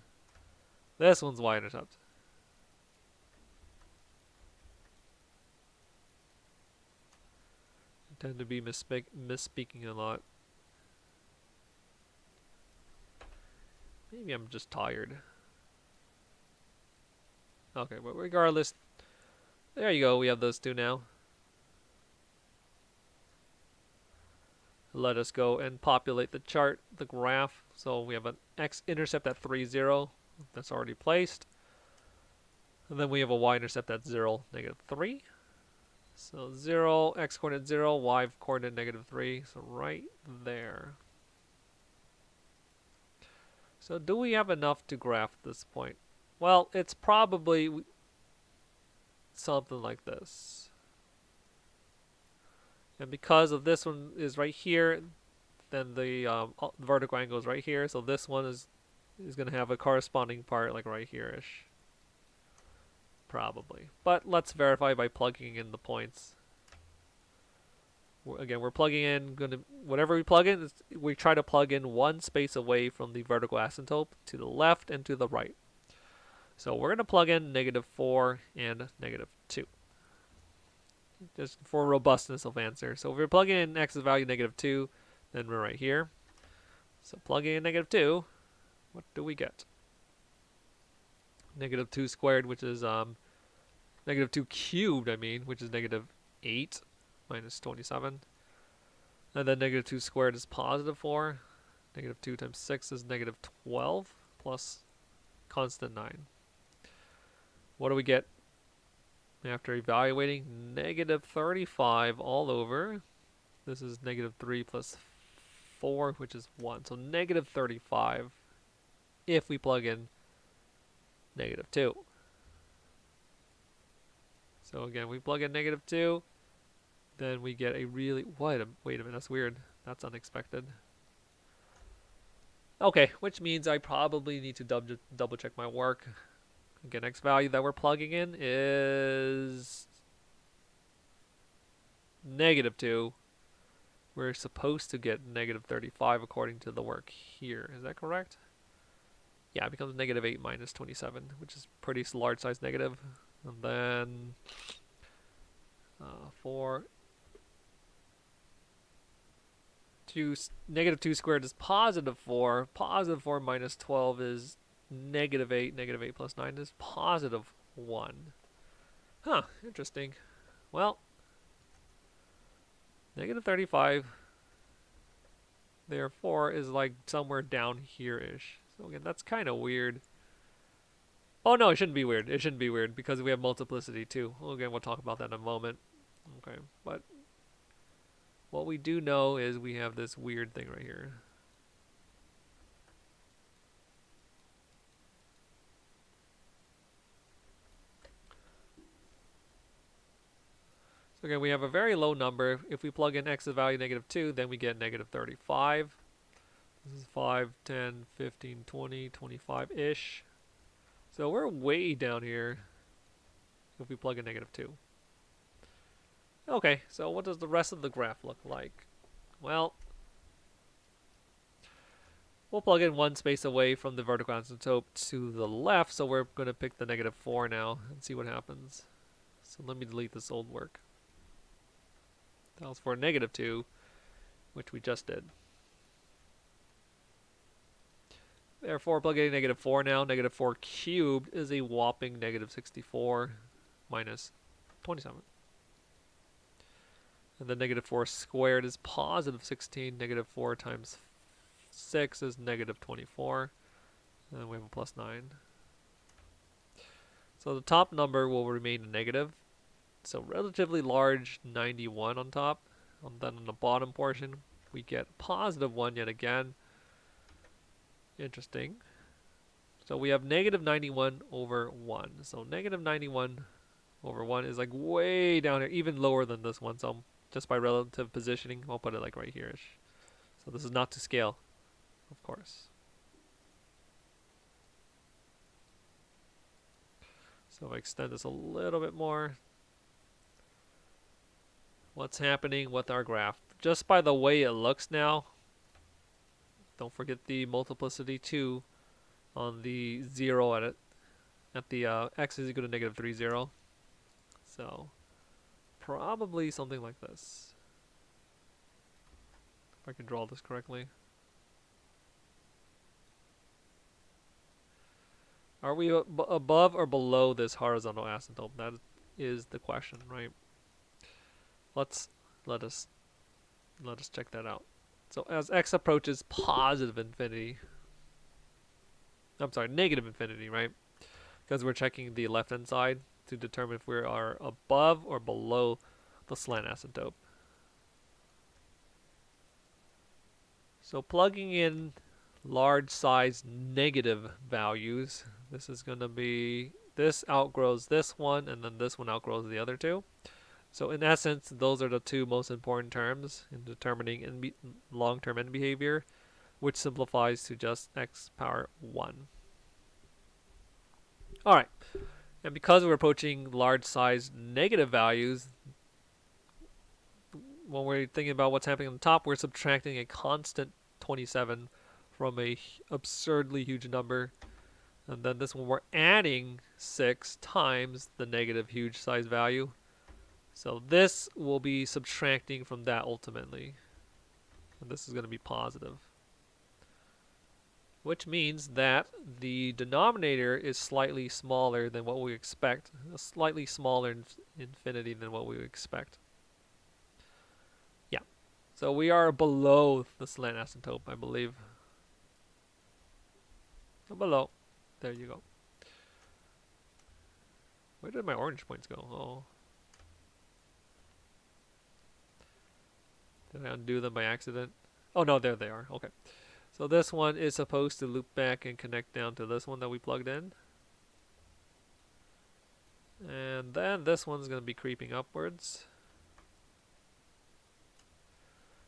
This one's y-intercept. I tend to be misspeaking a lot. Maybe I'm just tired. Okay, but regardless, there you go. We have those two now. Let us go and populate the chart, the graph. So we have an x-intercept at 3, 0. That's already placed. And then we have a y-intercept at 0, negative 3. So 0, x-coordinate 0, y-coordinate negative 3. So right there. So do we have enough to graph this point? Well, it's probably something like this. And because of this one is right here, then the vertical angle is right here. So this one is going to have a corresponding part like right here-ish. Probably. But let's verify by plugging in the points. Again, we're plugging in, whatever we plug in, we try to plug in one space away from the vertical asymptote to the left and to the right. So we're going to plug in negative 4 and negative 2. Just for robustness of answer. So if we're plugging in x's value negative 2, then we're right here. So plugging in negative 2, what do we get? Negative 2 squared, which is negative 2 cubed, which is negative 8 minus 27. And then negative 2 squared is positive 4. Negative 2 times 6 is negative 12 plus constant 9. What do we get after evaluating? Negative 35 all over. This is negative 3 plus 4, which is 1. So negative 35 if we plug in negative 2. So again, we plug in negative 2, then we get a really... wait a minute, that's weird. That's unexpected. Okay, which means I probably need to double check my work. Again, x value that we're plugging in is negative 2. We're supposed to get negative 35 according to the work here. Is that correct? Yeah, it becomes negative 8 minus 27, which is pretty large size negative. And then 4... negative 2 squared is positive 4. Positive 4 minus 12 is negative 8. Negative 8 plus 9 is positive 1. Huh, interesting. Well, negative 35, therefore, is like somewhere down here-ish. So again, that's kind of weird. Oh no, it shouldn't be weird. It shouldn't be weird because we have multiplicity too. Well, again, we'll talk about that in a moment. Okay, but what we do know is we have this weird thing right here. So again, we have a very low number. If we plug in x's value negative 2, then we get negative 35. This is 5, 10, 15, 20, 25-ish. So we're way down here if we plug in negative 2. Okay, so what does the rest of the graph look like? Well, we'll plug in one space away from the vertical asymptote to the left, so we're going to pick the negative 4 now and see what happens. So let me delete this old work. That was for negative 2, which we just did. Therefore, plugging in negative 4 now. Negative 4 cubed is a whopping negative 64 minus 27. And then negative 4 squared is positive 16. Negative 4 times 6 is negative 24. And then we have a plus 9. So the top number will remain a negative. So relatively large 91 on top. And then on the bottom portion, we get positive 1 yet again. Interesting. So we have negative 91 over 1. So negative 91 over 1 is like way down here, even lower than this one. So just by relative positioning, I'll put it like right here-ish. So this is not to scale, of course. So if I extend this a little bit more, what's happening with our graph? just by the way it looks now, don't forget the multiplicity 2 on the 0 at the x is equal to negative 3, 0. So probably something like this. If I can draw this correctly. Are we above or below this horizontal asymptote? That is the question, right? Let us check that out. So as x approaches positive infinity, I'm sorry, negative infinity, right? Because we're checking the left-hand side to determine if we are above or below the slant asymptote. So plugging in large size negative values, this is going to be, this outgrows this one, and then this one outgrows the other two. So in essence, those are the two most important terms in determining long-term end behavior, which simplifies to just x power 1. Alright, and because we're approaching large size negative values, when we're thinking about what's happening on the top, we're subtracting a constant 27 from a absurdly huge number. And then this one we're adding 6 times the negative huge size value. So this will be subtracting from that ultimately. And this is going to be positive. Which means that the denominator is slightly smaller than what we expect. A slightly smaller infinity than what we would expect. Yeah. So we are below the slant asymptote, I believe. Below. There you go. Where did my orange points go? Oh. Did I undo them by accident? Oh no, there they are. Okay. So this one is supposed to loop back and connect down to this one that we plugged in. And then this one's going to be creeping upwards.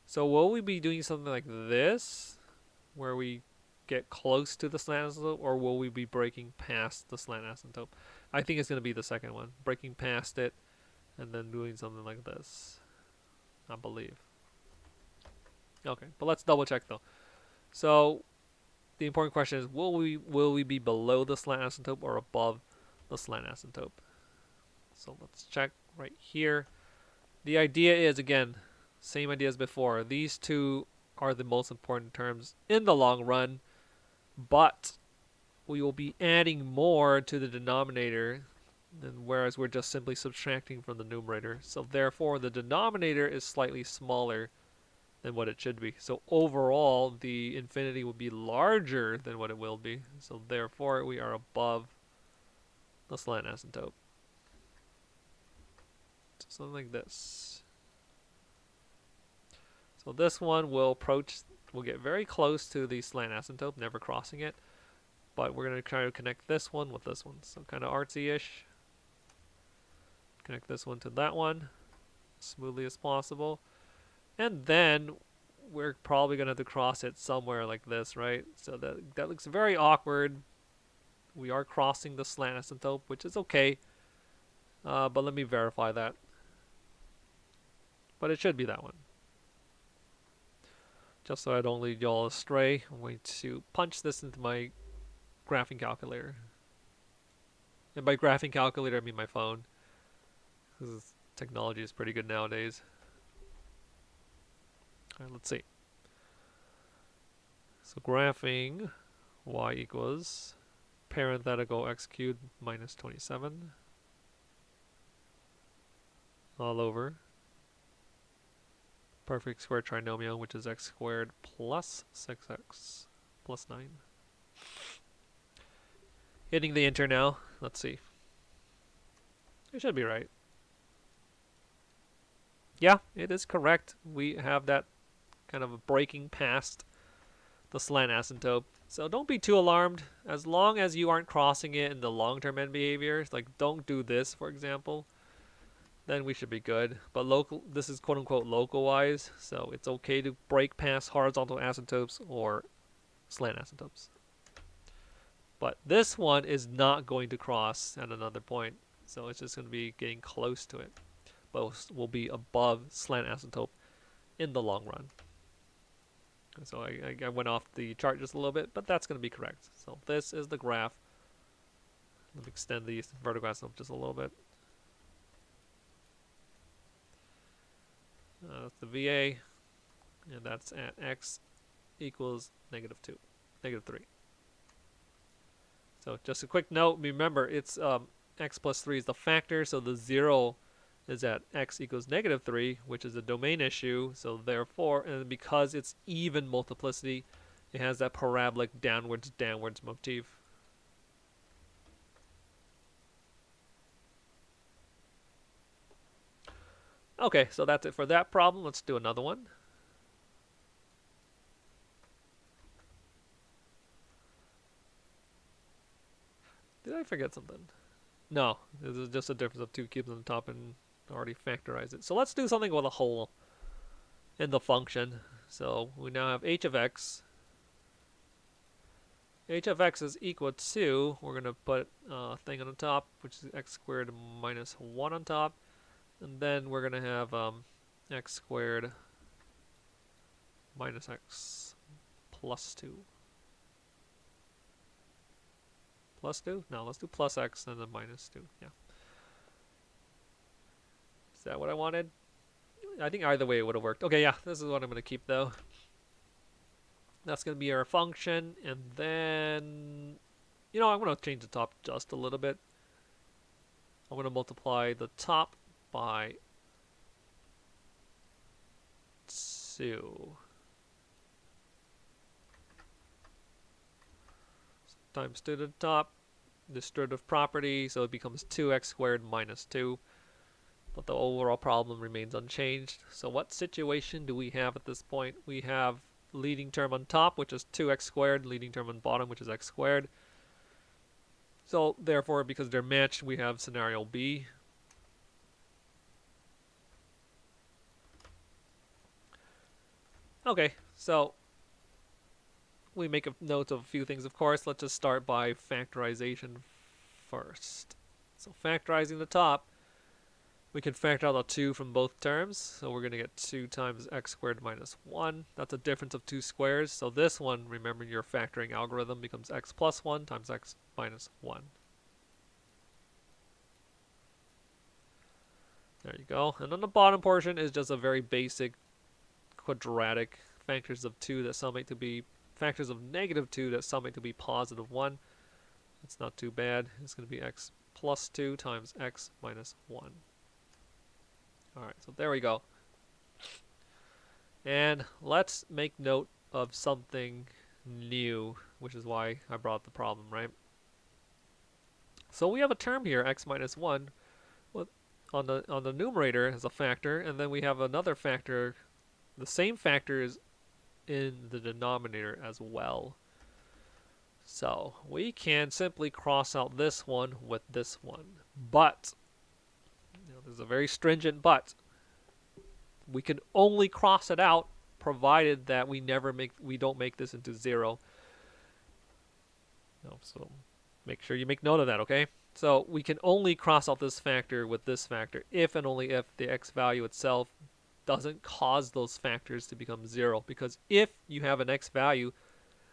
So will we be doing something like this, where we get close to the slant asymptote, or will we be breaking past the slant asymptote? I think it's going to be the second one, breaking past it and then doing something like this, I believe. Okay, but let's double check though. So the important question is, will we be below the slant asymptote or above the slant asymptote? So let's check right here. The idea is, again, same idea as before. These two are the most important terms in the long run, but we will be adding more to the denominator than whereas we're just simply subtracting from the numerator. So therefore the denominator is slightly smaller than what it should be. So overall the infinity will be larger than what it will be. So therefore we are above the slant asymptote. So something like this. So this one will approach, will get very close to the slant asymptote, never crossing it. But we're going to try to connect this one with this one. So kind of artsy-ish. Connect this one to that one as smoothly as possible. And then we're probably going to have to cross it somewhere like this, right? So that looks very awkward. We are crossing the slant asymptote, which is okay. But let me verify that. But it should be that one. Just so I don't lead y'all astray, I'm going to punch this into my graphing calculator. And by graphing calculator, I mean my phone. Because technology is pretty good nowadays. Alright, let's see. So graphing y equals parenthetical x cubed minus 27 all over perfect square trinomial, which is x squared plus 6x plus 9. Hitting the enter now. Let's see. It should be right. Yeah, it is correct. We have that kind of breaking past the slant asymptote. So don't be too alarmed. As long as you aren't crossing it in the long-term end behaviors, like don't do this, for example, then we should be good. But this is quote-unquote local-wise, so it's okay to break past horizontal asymptotes or slant asymptotes. But this one is not going to cross at another point, so it's just going to be getting close to it. But we'll be above slant asymptote in the long run. So I went off the chart just a little bit, but that's going to be correct. So this is the graph. Let me extend the vertical axis up just a little bit. That's the VA, and that's at x equals -2, -3. So just a quick note, remember it's x plus 3 is the factor, so the 0 is at x equals -3, which is a domain issue, so therefore, and because it's even multiplicity, it has that parabolic downwards motif. Okay, so that's it for that problem. Let's do another one. Did I forget something? No, this is just a difference of 2 cubes on the top and already factorized it. So let's do something with a hole in the function. So we now have h of x. H of x is equal to, we're going to put a thing on the top, which is x squared minus 1 on top. And then we're going to have x squared minus x plus 2. Plus 2? No, let's do plus x and then minus 2. Yeah. Is that what I wanted? I think either way it would have worked. Okay, yeah, this is what I'm going to keep though. That's going to be our function, and then, you know, I'm going to change the top just a little bit. I'm going to multiply the top by 2. Times 2 to the top, distributive property, so it becomes 2x squared minus 2. But the overall problem remains unchanged. So what situation do we have at this point? We have leading term on top, which is 2x squared, leading term on bottom, which is x squared. So therefore, because they're matched, we have scenario B. Okay, so we make a note of a few things, of course. Let's just start by factorization first. So factorizing the top, we can factor out the 2 from both terms. So we're going to get 2 times x squared minus 1. That's a difference of 2 squares. So this one, remember your factoring algorithm, becomes x plus 1 times x minus 1. There you go. And then the bottom portion is just a very basic quadratic factors of 2 that summate to be factors of -2 that summate to be positive 1. It's not too bad. It's going to be x plus 2 times x minus 1. Alright, so there we go. And let's make note of something new, which is why I brought the problem, right? So we have a term here, x minus 1, with, on the numerator as a factor, and then we have another factor, the same factor is in the denominator as well. So we can simply cross out this one with this one. But, there's a very stringent but. We can only cross it out provided that we don't make this into 0. So make sure you make note of that, okay? So we can only cross out this factor with this factor if and only if the x value itself doesn't cause those factors to become 0. Because if you have an x value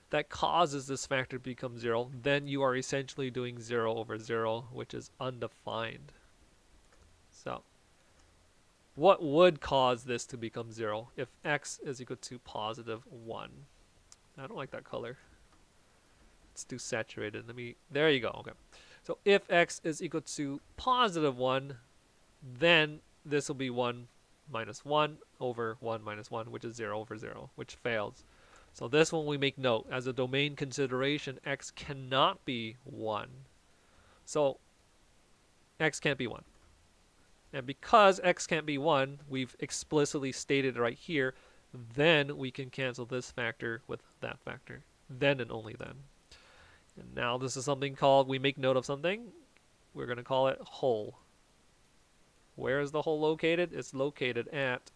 that causes this factor to become 0, then you are essentially doing 0 over 0, which is undefined. So what would cause this to become 0 if x is equal to positive 1? I don't like that color. It's too saturated. There you go. Okay. So if x is equal to positive 1, then this will be 1 minus 1 over 1 minus 1, which is 0 over 0, which fails. So this one we make note. As a domain consideration, x cannot be 1. So x can't be 1. And because x can't be 1, we've explicitly stated right here, then we can cancel this factor with that factor. Then and only then. And now this is something called, we make note of something. We're going to call it hole. Where is the hole located? It's located at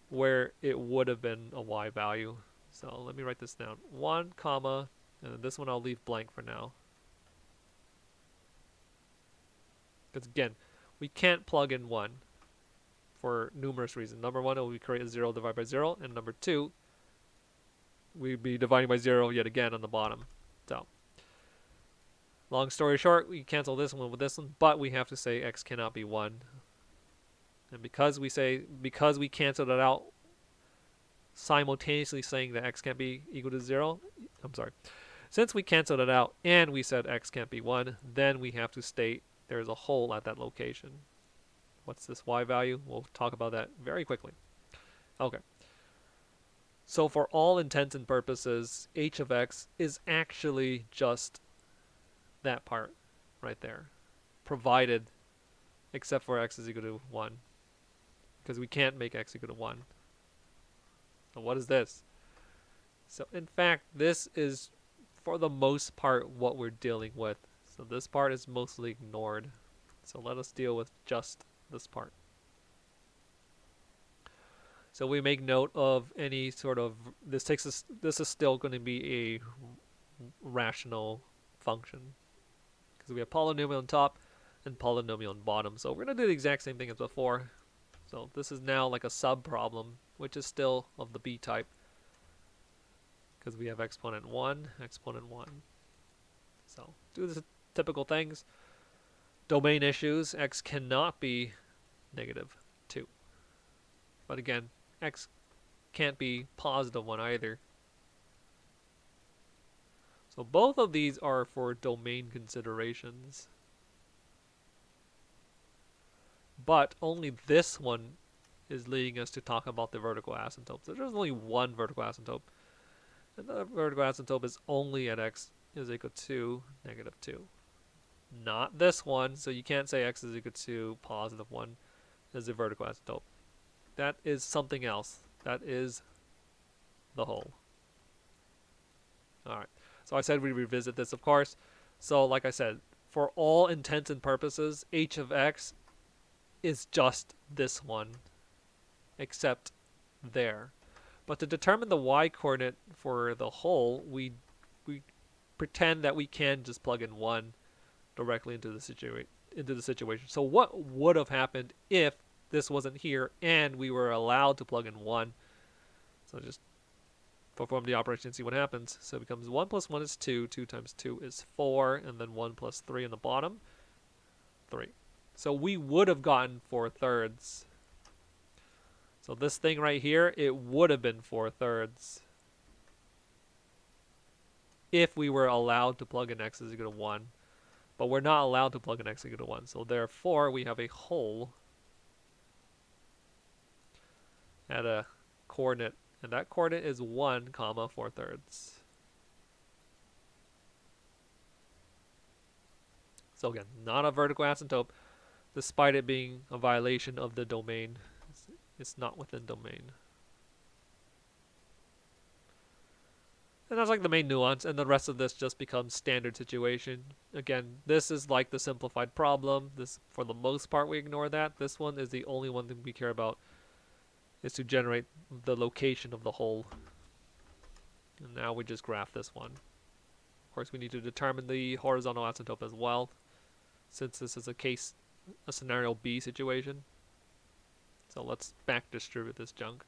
where it would have been a y value. So let me write this down. 1, comma, and this one I'll leave blank for now. Because again, we can't plug in 1 for numerous reasons. Number one, it will create a 0 divided by 0, and number two, we'd be dividing by 0 yet again on the bottom. So, long story short, we cancel this one with this one, but we have to say x cannot be 1. And because we canceled it out, simultaneously saying that x can't be equal to 0, since we canceled it out and we said x can't be 1, then we have to state there's a hole at that location. What's this y value? We'll talk about that very quickly. Okay. So for all intents and purposes, h of x is actually just that part right there, provided, except for x is equal to 1, because we can't make x equal to 1. So what is this? So in fact, this is, for the most part, what we're dealing with. So this part is mostly ignored. So let us deal with just this part. So we make note of any sort of, this is still going to be a rational function, because we have polynomial on top and polynomial on bottom. So we're going to do the exact same thing as before. So this is now like a sub problem, which is still of the B type, because we have exponent 1, exponent 1. So do the typical things. Domain issues, x cannot be negative 2. But again, x can't be positive 1 either. So both of these are for domain considerations. But only this one is leading us to talk about the vertical asymptotes. So there's only one vertical asymptote. And the vertical asymptote is only at x is equal to negative 2. Not this one, so you can't say x is equal to positive 1 as the vertical asymptote. That is something else. That is the hole. Alright, so I said we revisit this, of course. So like I said, for all intents and purposes, h of x is just this one, except there. But to determine the y-coordinate for the hole, we pretend that we can just plug in 1 directly into the situation. So what would have happened if this wasn't here and we were allowed to plug in 1? So just perform the operation and see what happens. So it becomes 1 plus 1 is 2, 2 times 2 is 4, and then 1 plus 3 in the bottom, 3. So we would have gotten 4/3. So this thing right here, it would have been 4/3 if we were allowed to plug in x is equal to 1. But we're not allowed to plug in x equal to 1. So therefore, we have a hole at a coordinate. And that coordinate is 1, 4/3. So again, not a vertical asymptote, despite it being a violation of the domain. It's not within domain. And that's like the main nuance, and the rest of this just becomes standard situation. Again, this is like the simplified problem. This, for the most part, we ignore that. This one is the only one that we care about, is to generate the location of the hole. And now we just graph this one. Of course, we need to determine the horizontal asymptote as well, since this is a scenario B situation. So let's back distribute this junk.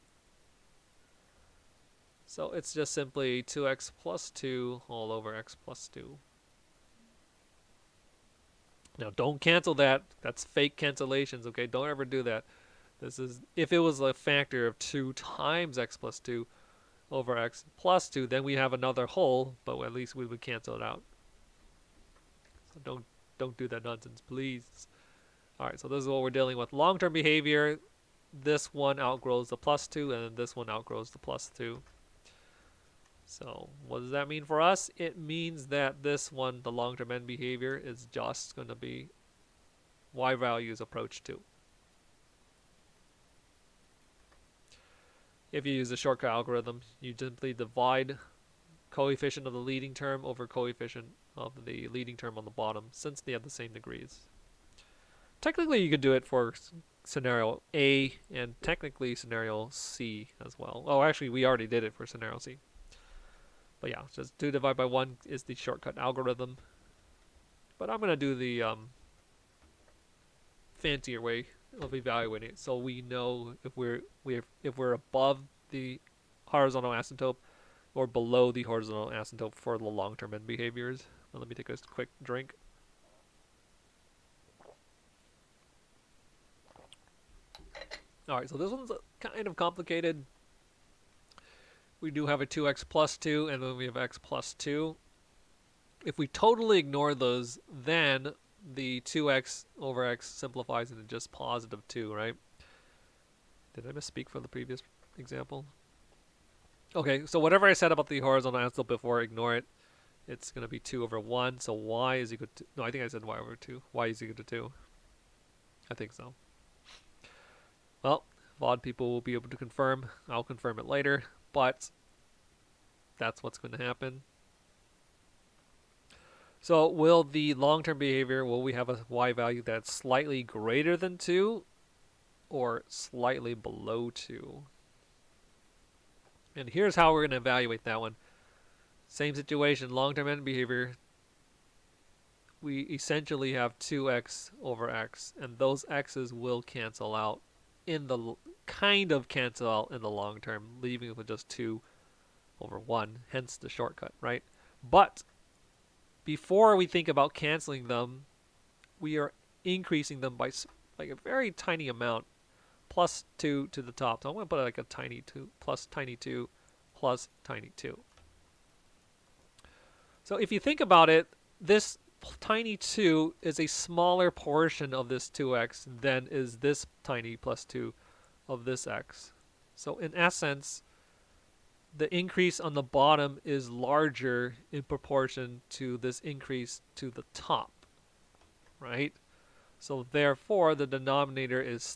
So it's just simply 2x plus 2 all over x plus 2. Now don't cancel that. That's fake cancellations, okay? Don't ever do that. This is, if it was a factor of 2 times x plus 2 over x plus 2, then we have another hole, but at least we would cancel it out. So don't do that nonsense, please. Alright, so this is what we're dealing with. Long-term behavior, this one outgrows the plus 2, and then this one outgrows the plus 2. So what does that mean for us? It means that this one, the long-term end behavior, is just going to be y values approach 2. If you use the shortcut algorithm, you simply divide coefficient of the leading term over coefficient of the leading term on the bottom, since they have the same degrees. Technically, you could do it for scenario A and technically scenario C as well. Oh, actually, we already did it for scenario C. But yeah, just 2 divided by 1 is the shortcut algorithm. But I'm going to do the fancier way. of evaluating it, so we know if we're above the horizontal asymptote or below the horizontal asymptote for the long-term end behaviors. Now let me take a quick drink. All right, so this one's kind of complicated. We do have a 2x plus 2, and then we have x plus 2. If we totally ignore those, then the 2x over x simplifies into just positive 2, right? Did I misspeak for the previous example? Okay, so whatever I said about the horizontal asymptote before, ignore it. It's going to be 2 over 1, so y is equal to... No, I think I said y over 2. Y is equal to 2. I think so. Well, VOD people will be able to confirm. I'll confirm it later, but that's what's going to happen. So will the long-term behavior, will we have a y value that's slightly greater than 2 or slightly below 2? And here's how we're going to evaluate that one. Same situation, long-term end behavior. We essentially have 2x over x, and those x's will cancel out in the cancel out in the long term, leaving it with just 2 over 1, hence the shortcut, right? But before we think about canceling them, we are increasing them by like a very tiny amount, plus 2 to the top. So I'm going to put like a tiny 2 plus tiny 2 plus tiny 2. So if you think about it, this tiny 2 is a smaller portion of this 2x than is this tiny plus 2 of this x. So in essence, the increase on the bottom is larger in proportion to this increase to the top, right? So therefore, the denominator is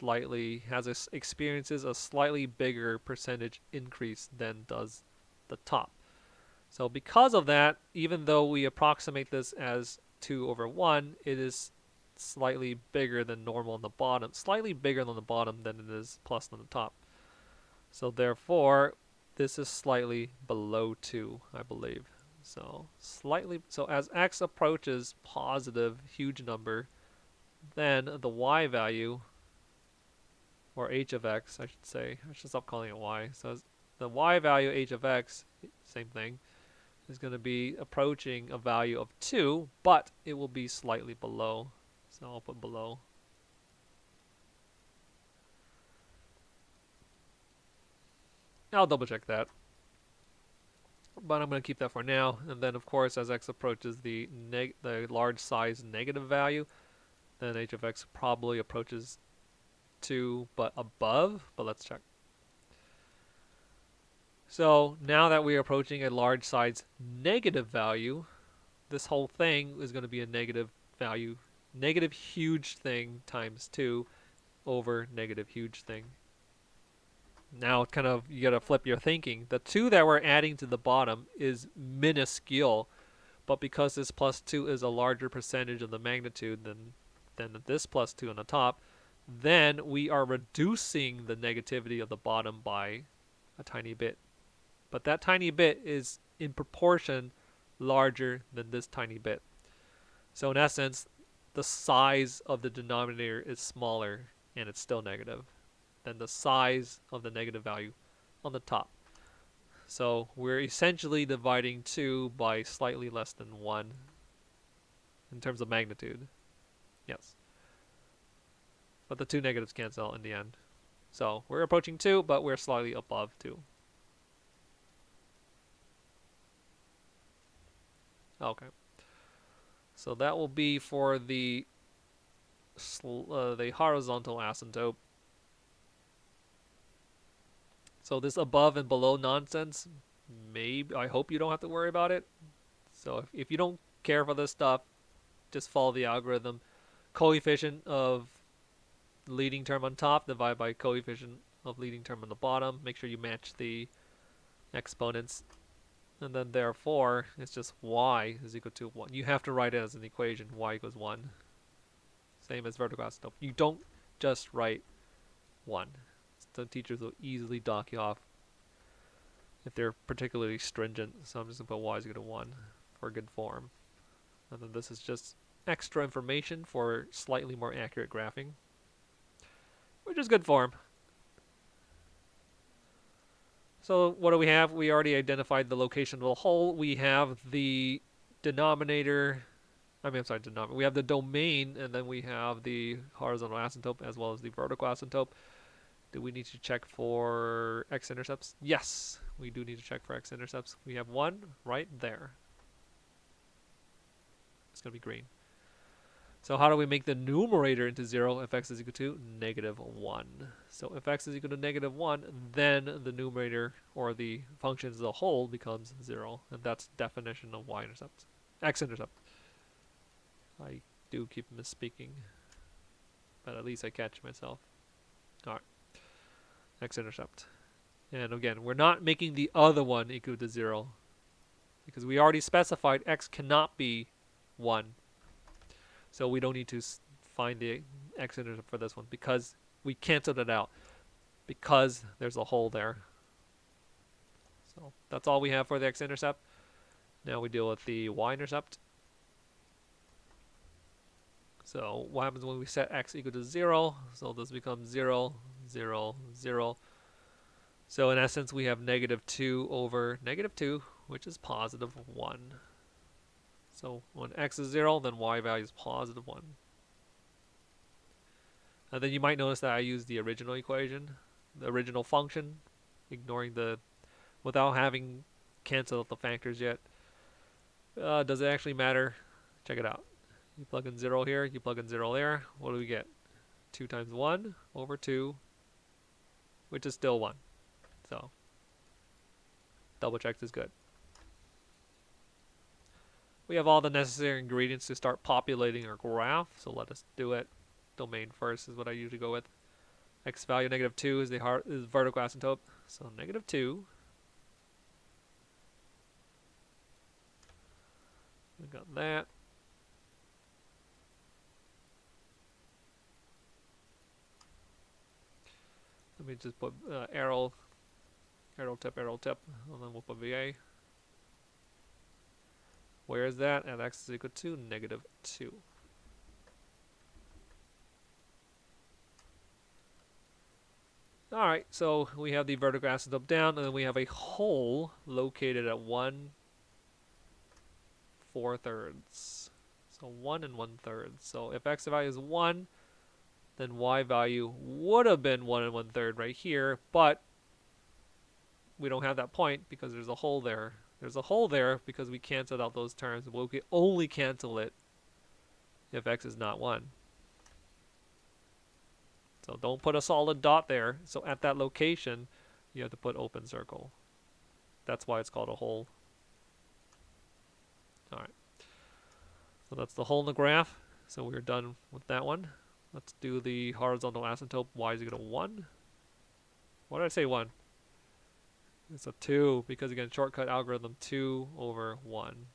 experiences a slightly bigger percentage increase than does the top. So because of that, even though we approximate this as 2 over 1, it is slightly bigger than normal on the bottom, slightly bigger on the bottom than it is plus on the top. So therefore, this is slightly below 2, I believe. So as x approaches positive huge number, then the y value, or h of x, I should say, I should stop calling it y. So the y value h of x, same thing, is going to be approaching a value of 2, but it will be slightly below. So I'll put below. I'll double check that. But I'm going to keep that for now. And then, of course, as x approaches the large size negative value, then h of x probably approaches 2, but above. But let's check. So now that we're approaching a large size negative value, this whole thing is going to be a negative value, negative huge thing times 2 over negative huge thing. Now kind of you got to flip your thinking. The 2 that we're adding to the bottom is minuscule, but because this plus 2 is a larger percentage of the magnitude than this plus 2 on the top, then we are reducing the negativity of the bottom by a tiny bit. But that tiny bit is in proportion larger than this tiny bit. So in essence, the size of the denominator is smaller, and it's still negative, than the size of the negative value on the top. So we're essentially dividing 2 by slightly less than 1 in terms of magnitude. Yes. But the 2 negatives cancel out in the end. So we're approaching 2, but we're slightly above 2. Okay. So that will be for the horizontal asymptote. So this above and below nonsense, maybe I hope you don't have to worry about it. So if you don't care for this stuff, just follow the algorithm. Coefficient of leading term on top divided by coefficient of leading term on the bottom. Make sure you match the exponents. And then therefore, it's just y is equal to 1. You have to write it as an equation, y equals 1. Same as vertical asymptote. You don't just write 1. The teachers will easily dock you off if they're particularly stringent. So I'm just going to put y is equal to 1 for good form. And then this is just extra information for slightly more accurate graphing. which is good form. So what do we have? We already identified the location of the hole. We have the denominator. I'm sorry, denominator. We have the domain, and then we have the horizontal asymptote as well as the vertical asymptote. Do we need to check for x-intercepts? Yes, we do need to check for x-intercepts. We have one right there. It's going to be green. So how do we make the numerator into 0 if x is equal to -1? So if x is equal to -1, then the numerator, or the function as a whole, becomes 0. And that's the definition of y-intercept. X-intercept. I do keep misspeaking, but at least I catch myself. Alright. X-intercept. And again, we're not making the other one equal to 0, because we already specified x cannot be 1. So we don't need to find the x-intercept for this one, because we canceled it out, because there's a hole there. So that's all we have for the x-intercept. Now we deal with the y-intercept. So what happens when we set x equal to 0? So this becomes 0, 0, 0. So in essence, we have -2 over -2, which is +1. So when x is 0, then y value is +1. And then you might notice that I used the original equation, the original function, ignoring without having canceled out the factors yet. Does it actually matter? Check it out. You plug in 0 here, you plug in 0 there. What do we get? 2 times 1 over 2, which is still 1. So double check is good. We have all the necessary ingredients to start populating our graph, so let us do it. Domain first is what I usually go with. X value -2 is the vertical asymptote, so -2. We got that. Let me just put arrow tip, and then we'll put VA. Where is that? At x is equal to -2. Alright, so we have the vertical asymptote down, and then we have a hole located at 1/4. So 1 1/3. So if x value is 1, then y value would have been 1 1/3 right here, but we don't have that point because there's a hole there. There's a hole there because we canceled out those terms. We'll only cancel it if x is not 1. So don't put a solid dot there. So at that location, you have to put open circle. That's why it's called a hole. Alright. So that's the hole in the graph. So we're done with that one. Let's do the horizontal asymptote. Y is equal to 1. Why did I say 1? It's a 2, because again, shortcut algorithm, 2 over 1.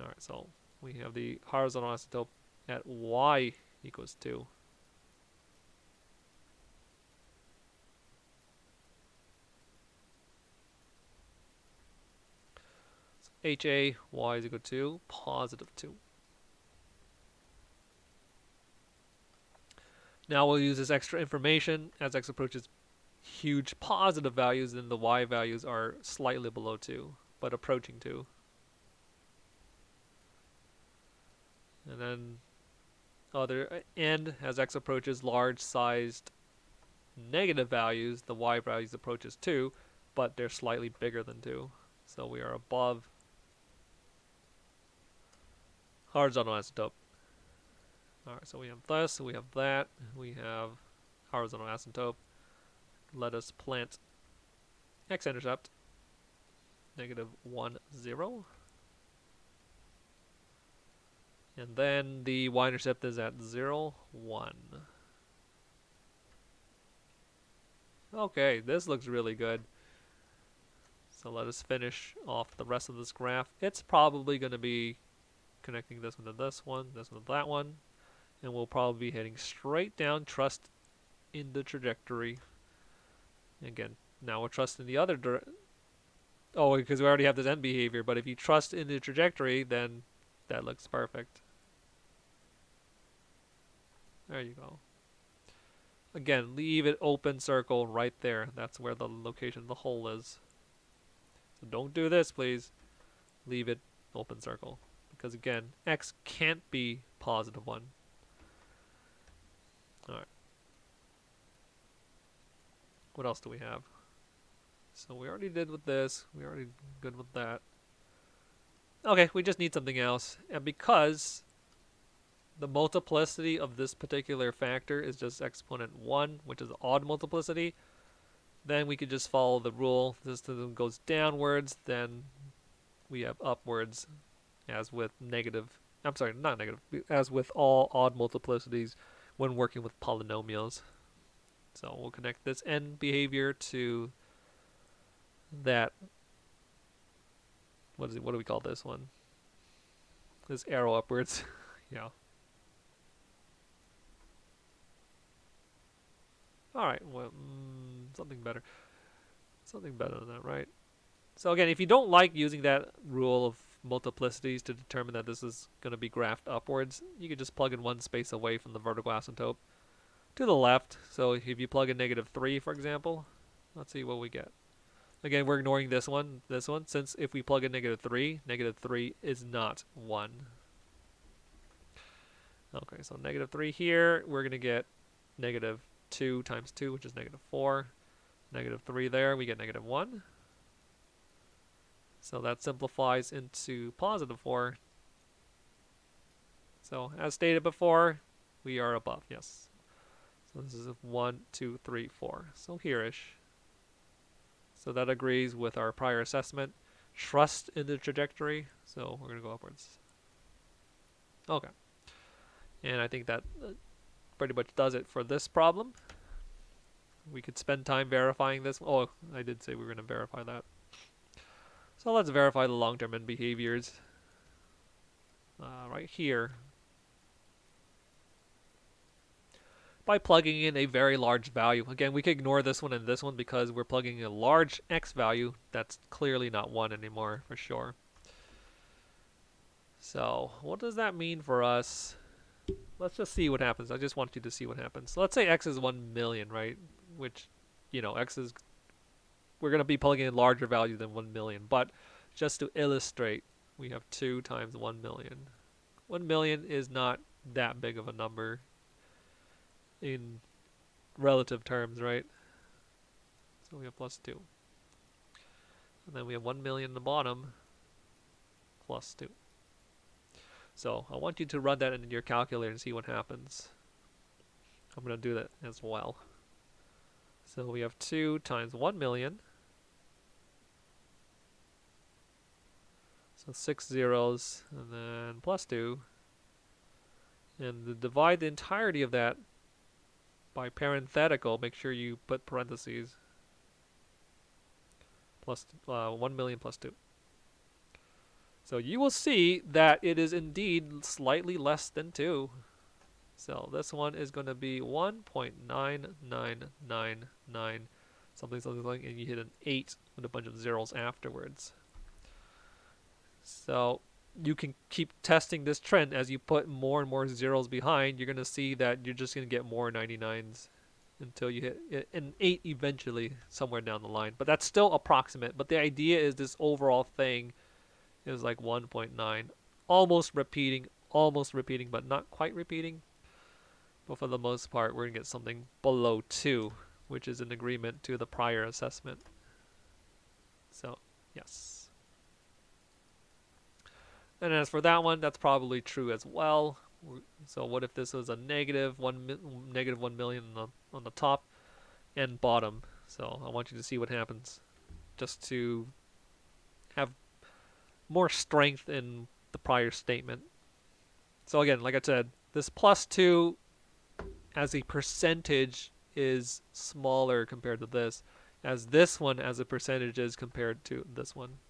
Alright, so we have the horizontal asymptote at y equals 2. So HA, y is equal to +2. Now we'll use this extra information. As x approaches huge positive values, then the y values are slightly below 2, but approaching 2. And then other end, as x approaches large-sized negative values, the y values approaches 2, but they're slightly bigger than 2. So we are above horizontal asymptote. Alright, so we have this, we have that, we have horizontal asymptote. Let us plant x-intercept, -1, 0. And then the y-intercept is at 0, 1. Okay, this looks really good. So let us finish off the rest of this graph. It's probably going to be connecting this one to this one to that one. And we'll probably be heading straight down, trust in the trajectory. Again, now we'll trust in the other direction. Oh, because we already have this end behavior, but if you trust in the trajectory, then that looks perfect. There you go. Again, leave it open circle right there. That's where the location of the hole is. So don't do this, please. Leave it open circle. Because again, x can't be positive 1. Alright. What else do we have? So we already did with this. We already good with that. Okay, we just need something else. And because the multiplicity of this particular factor is just exponent 1, which is odd multiplicity, then we could just follow the rule. This goes downwards, then we have upwards, as with negative, I'm sorry, not negative, as with all odd multiplicities when working with polynomials. So we'll connect this end behavior to that, what do we call this one? This arrow upwards. Yeah. Alright, well, something better. Something better than that, right? So again, if you don't like using that rule of multiplicities to determine that this is going to be graphed upwards, you could just plug in one space away from the vertical asymptote to the left. So if you plug in -3, for example, let's see what we get. Again, we're ignoring this one, since if we plug in -3 is not 1. Okay, so -3 here, we're going to get -2 times 2, which is -4. -3 there, we get -1. So that simplifies into +4. So as stated before, we are above, yes. So this is 1, 2, 3, 4. So here-ish. So that agrees with our prior assessment. Trust in the trajectory, so we're going to go upwards. Okay. And I think that pretty much does it for this problem. We could spend time verifying this. Oh, I did say we were going to verify that. So let's verify the long-term end behaviors right here by plugging in a very large value. Again, we can ignore this one and this one because we're plugging in a large x value that's clearly not 1 anymore for sure. So what does that mean for us? Let's just see what happens. I just want you to see what happens. So let's say x is 1 million, right? Which, you know, x is, we're going to be plugging in larger value than 1 million. But just to illustrate, we have 2 times 1 million. 1 million is not that big of a number in relative terms, right? So we have +2. And then we have 1 million in the bottom, +2. So I want you to run that in your calculator and see what happens. I'm going to do that as well. So we have 2 times 1 million. So 6 zeros, and then +2. And divide the entirety of that by parenthetical. Make sure you put parentheses. 1 million +2. So you will see that it is indeed slightly less than 2. So this one is going to be 1.9999 something, and you hit an 8 with a bunch of zeros afterwards. So you can keep testing this trend as you put more and more zeros behind. You're going to see that you're just going to get more 99s until you hit an 8 eventually somewhere down the line. But that's still approximate. But the idea is this overall thing is like 1.9, almost repeating, but not quite repeating. But for the most part, we're going to get something below 2, which is in agreement to the prior assessment. So, yes. And as for that one, that's probably true as well. So what if this was a -1 million on the top and bottom? So I want you to see what happens, just to have more strength in the prior statement. So again, like I said, this +2 as a percentage is smaller compared to this, as this one as a percentage is compared to this one.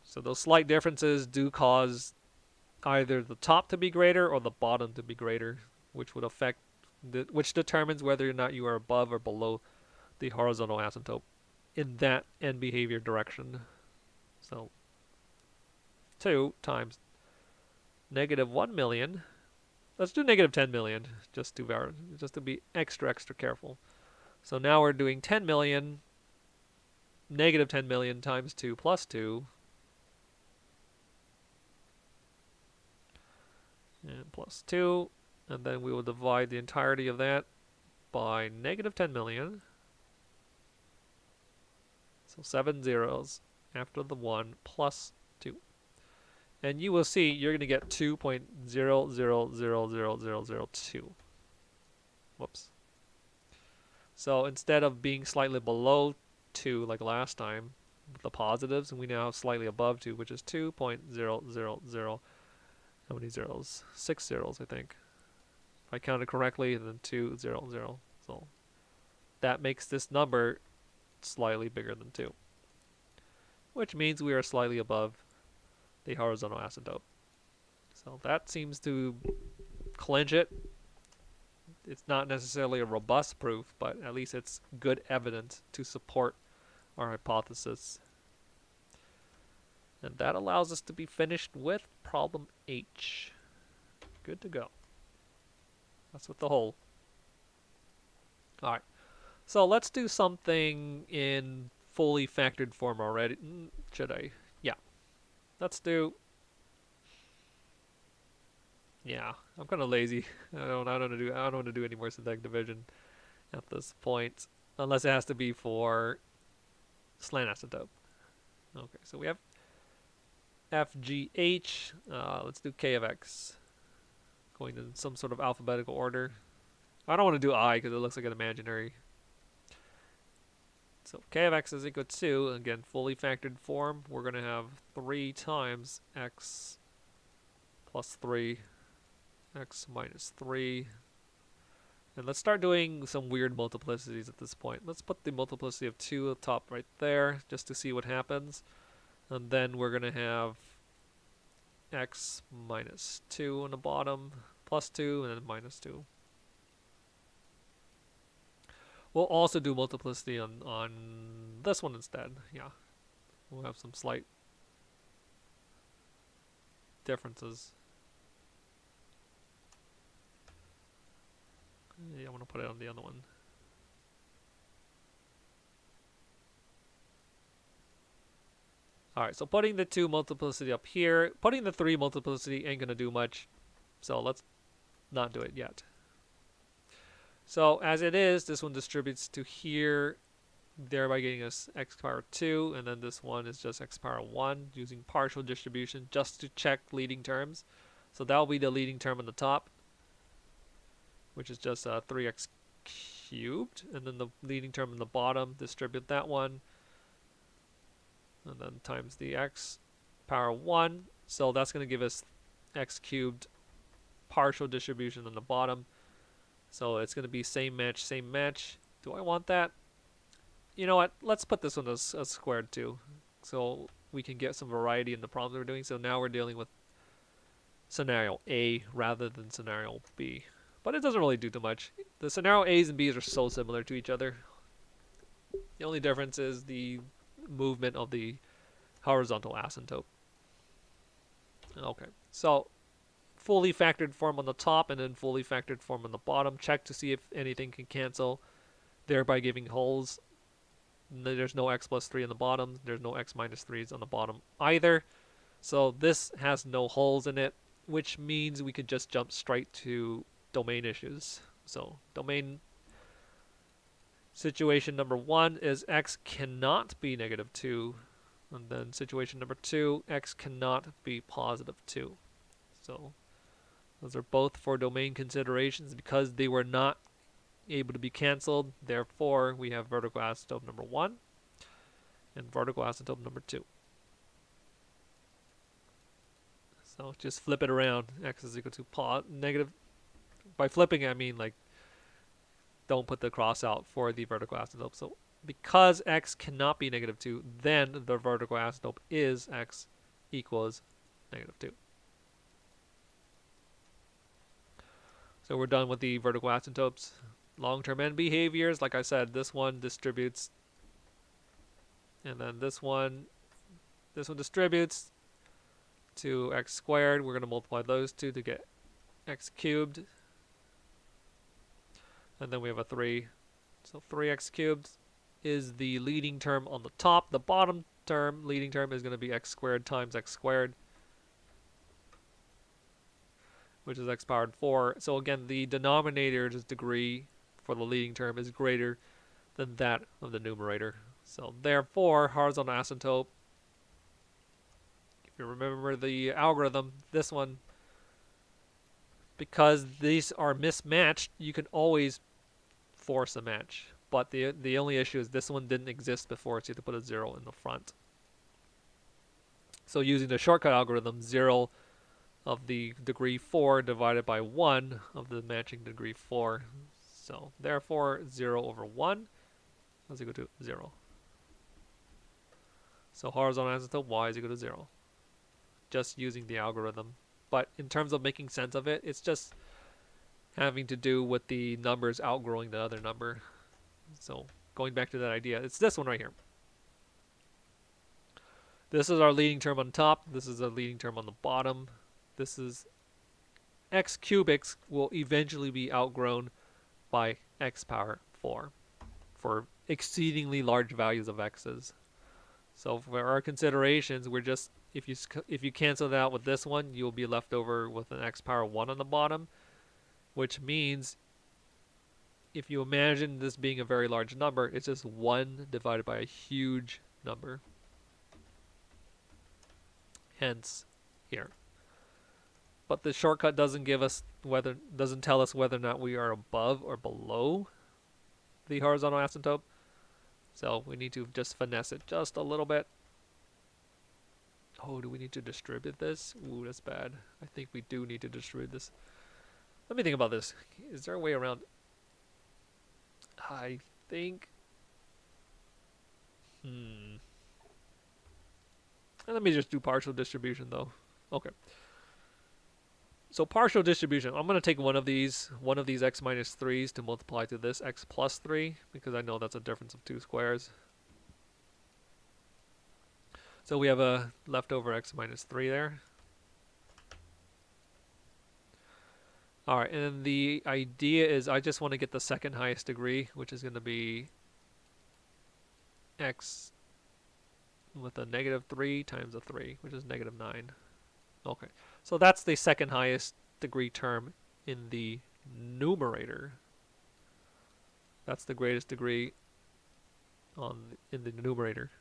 So those slight differences do cause either the top to be greater or the bottom to be greater, which would affect, which determines whether or not you are above or below the horizontal asymptote in that end behavior direction. So 2 times -1 million let's do negative 10 million just to be extra careful. So now we're doing 10 million, negative 10 million times 2 plus 2, and plus 2, and then we will divide the entirety of that by negative 10 million. So 7 zeros after the 1 plus 2. And you will see you're going to get 2.00000002. Whoops. So instead of being slightly below 2 like last time, with the positives, and we now have slightly above 2, which is 2.000. How many zeros? 6 zeros, I think. If I counted correctly, then 200. So that makes this number slightly bigger than 2, which means we are slightly above the horizontal asymptote. So that seems to clinch it. It's not necessarily a robust proof, but at least it's good evidence to support our hypothesis. And that allows us to be finished with problem H. Good to go. That's with the whole. Alright, so let's do something in fully factored form already. Should I? Yeah. Let's do... Yeah, I'm kind of lazy. I don't want to do any more synthetic division at this point, unless it has to be for slant asymptote. Okay, so we have FGH. Let's do K of X, going in some sort of alphabetical order. I don't want to do I because it looks like an imaginary. So K of X is equal to, again, fully factored form. We're going to have 3 times X plus 3, X minus 3. And let's start doing some weird multiplicities at this point. Let's put the multiplicity of 2 at the top right there, just to see what happens. And then we're going to have X minus 2 on the bottom, plus 2, and then minus 2. We'll also do multiplicity on this one instead. Yeah, we'll have some slight differences. Yeah, I want to put it on the other one. Alright, so putting the 2 multiplicity up here, putting the 3 multiplicity ain't going to do much, so let's not do it yet. So as it is, this one distributes to here, thereby getting us x power 2, and then this one is just x power 1, using partial distribution just to check leading terms. So that will be the leading term on the top, which is just 3x cubed, and then the leading term on the bottom, distribute that one, and then times the x power 1. So that's going to give us x cubed partial distribution on the bottom. So it's going to be same match, same match. Do I want that? You know what? Let's put this one as squared too, so we can get some variety in the problems we're doing. So now we're dealing with scenario A rather than scenario B. But it doesn't really do too much. The scenario A's and B's are so similar to each other. The only difference is the movement of the horizontal asymptote. Okay, so fully factored form on the top and then fully factored form on the bottom. Check to see if anything can cancel, thereby giving holes. There's no x plus 3 on the bottom. There's no x minus 3s on the bottom either. So this has no holes in it, which means we could just jump straight to domain issues. So domain situation number 1 is x cannot be negative 2. And then situation number 2, x cannot be positive 2. So those are both for domain considerations because they were not able to be cancelled. Therefore, we have vertical asymptote number 1 and vertical asymptote number 2. So just flip it around. X is equal to negative. By flipping, I mean like don't put the cross out for the vertical asymptote. So because x cannot be negative 2, then the vertical asymptote is x equals negative 2. So we're done with the vertical asymptotes. Long-term end behaviors, like I said, this one distributes, and then this one distributes to x squared. We're going to multiply those two to get x cubed, and then we have a 3. So 3x cubed is the leading term on the top. The bottom term, leading term, is going to be x squared times x squared, which is x powered 4. So again, the denominator's degree for the leading term is greater than that of the numerator. So therefore, horizontal asymptote, if you remember the algorithm, this one, because these are mismatched, you can always force a match. But the only issue is this one didn't exist before, so you have to put a 0 in the front. So using the shortcut algorithm, 0 of the degree 4 divided by 1 of the matching degree 4. So therefore, 0 over 1 is equal to 0. So horizontal asymptote y is equal to 0. Just using the algorithm. But in terms of making sense of it, it's just having to do with the numbers outgrowing the other number. So going back to that idea, it's this one right here. This is our leading term on top. This is our leading term on the bottom. This is x cubics will eventually be outgrown by x power 4 for exceedingly large values of x's. So for our considerations, we're just, if you cancel that out with this one, you'll be left over with an x power 1 on the bottom, which means if you imagine this being a very large number, it's just 1 divided by a huge number. Hence, here. But the shortcut doesn't tell us whether or not we are above or below the horizontal asymptote. So we need to just finesse it just a little bit. Oh, do we need to distribute this? Ooh, that's bad. I think we do need to distribute this. Let me think about this. Is there a way around? I think... And let me just do partial distribution, though. Okay. So partial distribution. I'm going to take one of these x minus 3s to multiply to this x plus 3, because I know that's a difference of 2 squares. So we have a leftover x minus 3 there. Alright, and the idea is I just want to get the second highest degree, which is going to be x with a negative 3 times a 3, which is negative 9. Okay, so that's the second highest degree term in the numerator. That's the greatest degree in the numerator.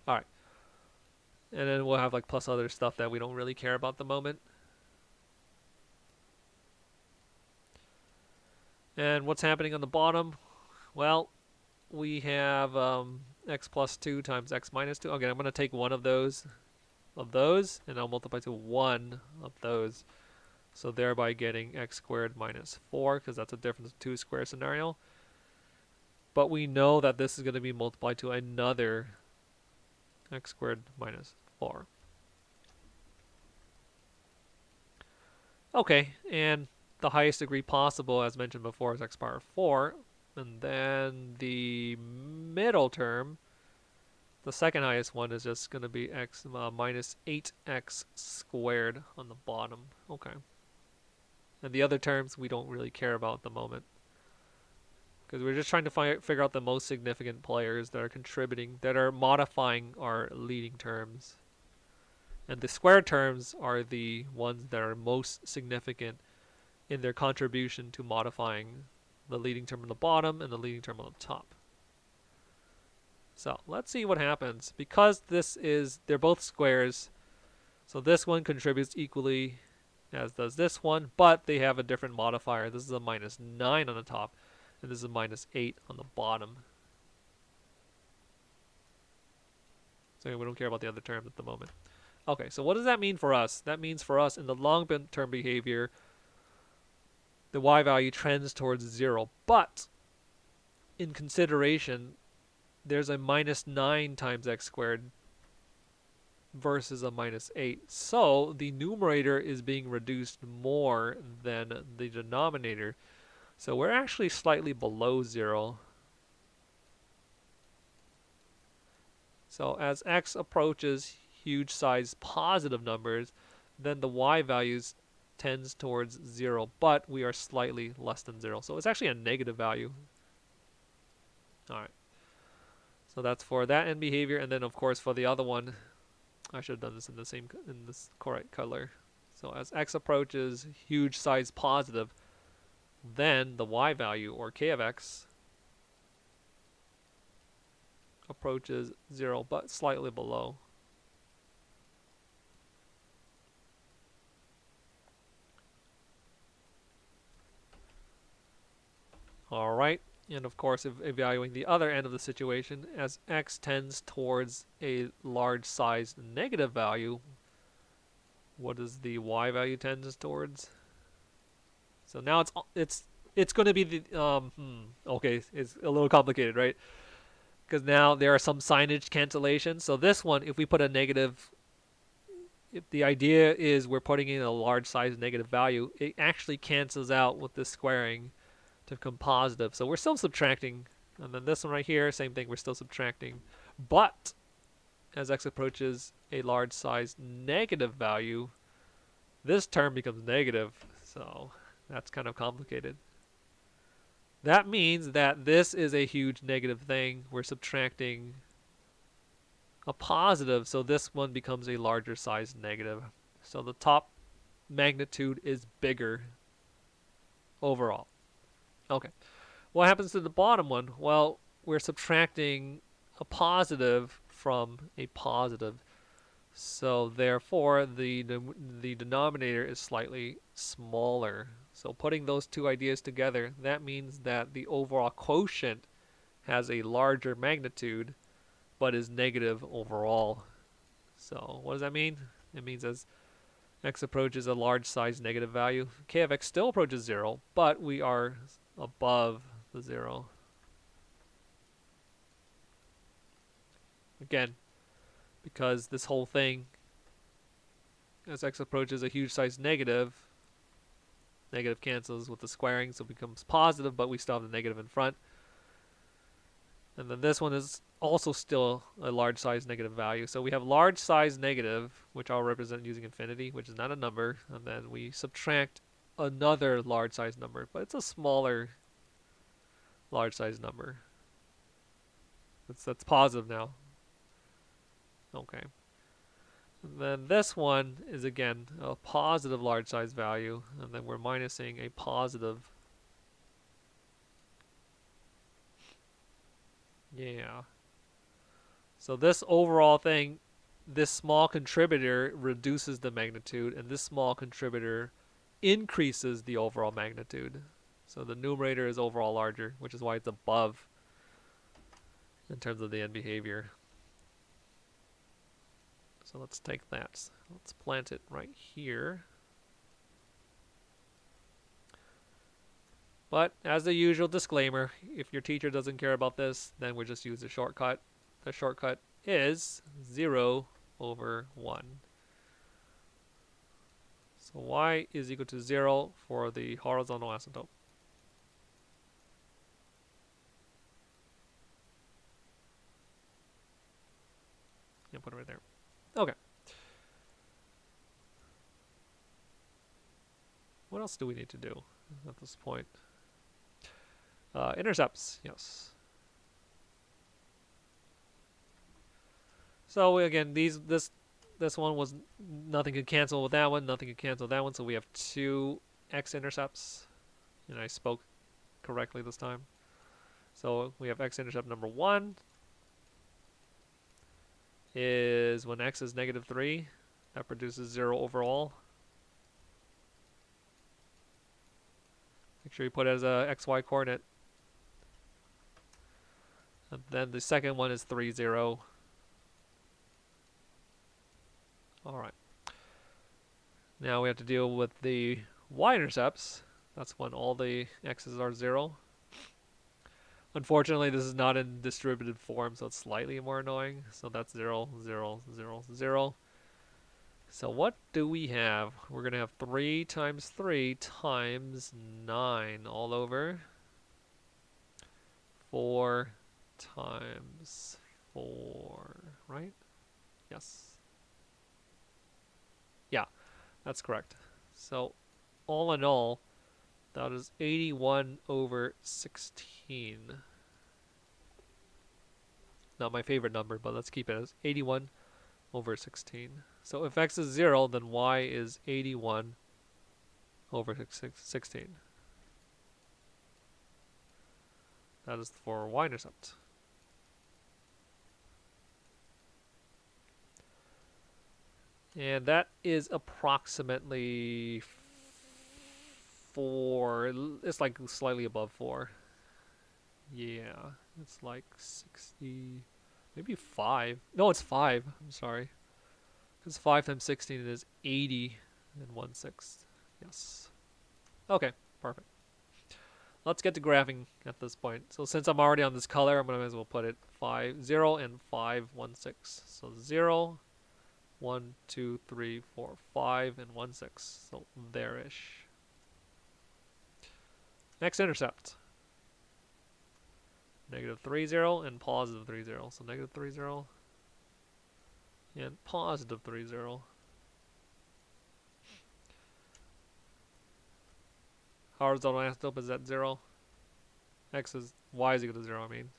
Alright. And then we'll have like plus other stuff that we don't really care about at the moment. And what's happening on the bottom? Well, we have x plus 2 times x minus 2. Okay, I'm going to take one of those, and I'll multiply to one of those. So thereby getting x squared minus 4, because that's a difference of 2 square scenario. But we know that this is going to be multiplied to another x squared minus 4. Okay, and the highest degree possible, as mentioned before, is x power 4. And then the middle term, the second highest one, is just going to be x minus 8x squared on the bottom. Okay. And the other terms we don't really care about at the moment, because we're just trying to figure out the most significant players that are contributing, that are modifying our leading terms. And the square terms are the ones that are most significant in their contribution to modifying the leading term on the bottom and the leading term on the top. So let's see what happens. Because they're both squares, so this one contributes equally as does this one, but they have a different modifier. This is a minus 9 on the top, and this is a minus 8 on the bottom. So we don't care about the other terms at the moment. Okay, so what does that mean for us? That means for us in the long-term behavior, the y value trends towards 0. But in consideration, there's a minus 9 times x squared versus a minus 8. So the numerator is being reduced more than the denominator. So we're actually slightly below 0. So as x approaches huge size positive numbers, then the y values tends towards 0, but we are slightly less than 0. So it's actually a negative value. All right. So that's for that end behavior, and then of course for the other one, I should have done this in this correct color. So as x approaches huge size positive, then the y value, or k of x, approaches 0, but slightly below. All right. And of course, if evaluating the other end of the situation, as x tends towards a large sized negative value, what does the y value tends towards? So now it's going to be the okay, it's a little complicated, right? Because now there are some signage cancellations. So this one, if we put a negative, if the idea is we're putting in a large size negative value, it actually cancels out with this squaring to become positive. So we're still subtracting. And then this one right here, same thing, we're still subtracting. But as x approaches a large size negative value, this term becomes negative. So that's kind of complicated. That means that this is a huge negative thing. We're subtracting a positive, so this one becomes a larger size negative. So the top magnitude is bigger overall. Okay. What happens to the bottom one? Well, we're subtracting a positive from a positive. So therefore, the denominator is slightly smaller. So putting those two ideas together, that means that the overall quotient has a larger magnitude, but is negative overall. So what does that mean? It means as x approaches a large size negative value, k of x still approaches 0, but we are above the 0. Again, because this whole thing, as x approaches a huge size negative, negative cancels with the squaring, so it becomes positive, but we still have the negative in front. And then this one is also still a large size negative value. So we have large size negative, which I'll represent using infinity, which is not a number, and then we subtract another large size number, but it's a smaller large size number. That's positive now. Okay. And then this one is again a positive large size value, and then we're minusing a positive. Yeah. So this overall thing, this small contributor reduces the magnitude, and this small contributor increases the overall magnitude. So the numerator is overall larger, which is why it's above in terms of the end behavior. So let's take that. Let's plant it right here. But as the usual disclaimer, if your teacher doesn't care about this, then we'll just use a shortcut. The shortcut is 0 over 1. So y is equal to 0 for the horizontal asymptote. Yeah, put it right there. Okay. What else do we need to do at this point? Intercepts, yes. So again, this one was nothing could cancel with that one, nothing could cancel with that one. So we have two x-intercepts, and I spoke correctly this time. So we have x-intercept number 1 is when x is -3, that produces 0 overall. Make sure you put it as a xy coordinate. And then the second one is 3, 0. Alright. Now we have to deal with the y-intercepts. That's when all the x's are 0. Unfortunately, this is not in distributed form, so it's slightly more annoying. So that's 0, 0, 0, 0. So what do we have? We're going to have 3 times 3 times 9 all over 4 times 4, right? Yes. Yeah, that's correct. So all in all, that is 81 over 16. Not my favorite number, but let's keep it as 81 over 16. So if x is 0, then y is 81 over 16. That is for y-intercept. And that is approximately 4. It's like slightly above 4. Yeah, it's like 60, maybe 5. No, it's 5. I'm sorry. Because 5 times 16 is 80 and 1/6. Yes. Okay, perfect. Let's get to graphing at this point. So since I'm already on this color, I'm going to might as well put it 0 and 5, 1, 6. So 0, 1, 2, 3, 4, 5, and 1, 6. So there-ish. X-intercept. Negative 3, 0, and positive 3, 0. So negative 3, 0, and positive 3, 0. Horizontal asymptote is at 0. Y is equal to 0, I mean.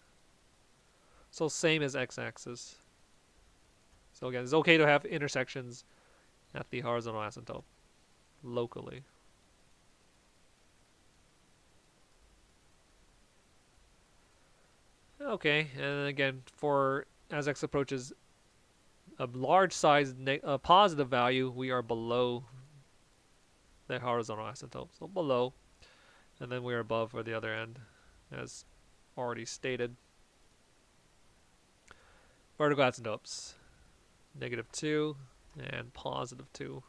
So same as x-axis. So again, it's okay to have intersections at the horizontal asymptote locally. Okay, and again, for as x approaches a large size positive value, we are below the horizontal asymptote. So below, and then we are above for the other end, as already stated. Vertical asymptotes, negative 2 and positive 2.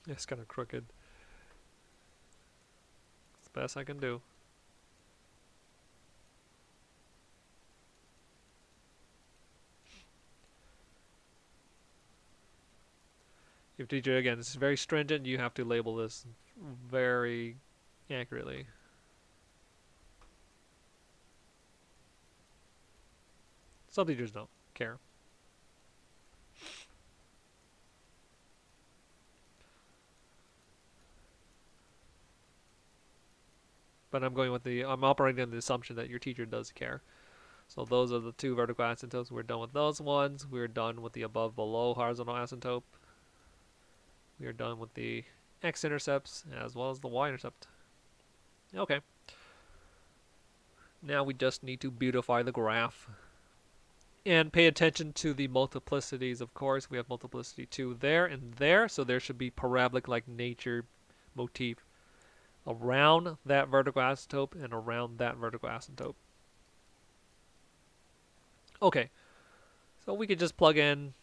It's kind of crooked. It's the best I can do. If teacher, again, this is very stringent, you have to label this very accurately. Some teachers don't care. But I'm operating on the assumption that your teacher does care. So those are the two vertical asymptotes. We're done with those ones. We're done with the above-below horizontal asymptote. We are done with the x-intercepts as well as the y-intercept. Okay. Now we just need to beautify the graph. And pay attention to the multiplicities, of course. We have multiplicity 2 there and there, so there should be parabolic-like nature motif around that vertical asymptote and around that vertical asymptote. Okay, so we could just plug in.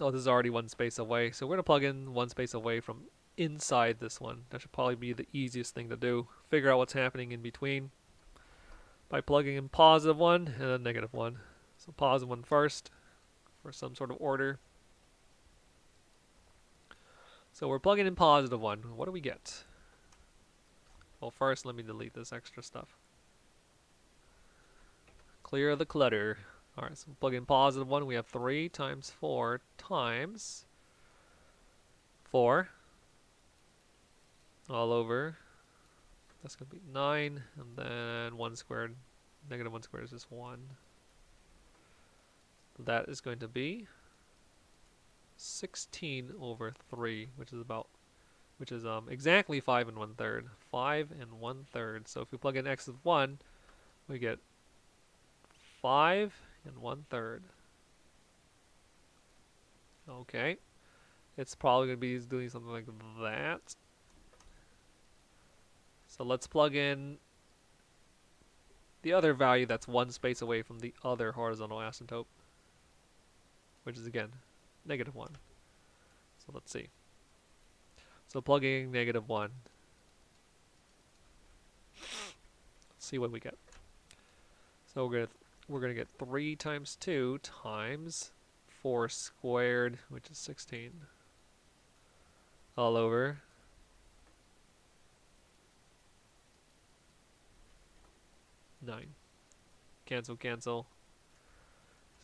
Oh, this is already one space away, so we're going to plug in one space away from inside this one. That should probably be the easiest thing to do. Figure out what's happening in between by plugging in positive 1 and then negative 1. So positive 1 first for some sort of order. So we're plugging in positive 1. What do we get? Well, first let me delete this extra stuff. Clear the clutter. Alright, so plug in positive 1. We have 3 times 4 times 4 all over. That's going to be 9. And then 1 squared. Negative 1 squared is just 1. That is going to be 16 over 3, which is exactly 5 and 1/3. 5 and 1/3. So if we plug in x of 1, we get 5 and 1/3. Okay. It's probably going to be doing something like that. So let's plug in the other value that's one space away from the other horizontal asymptote, which is again negative 1. So let's see. So plugging in negative 1. Let's see what we get. So we're gonna get 3 times 2 times 4 squared, which is 16, all over 9. Cancel, cancel.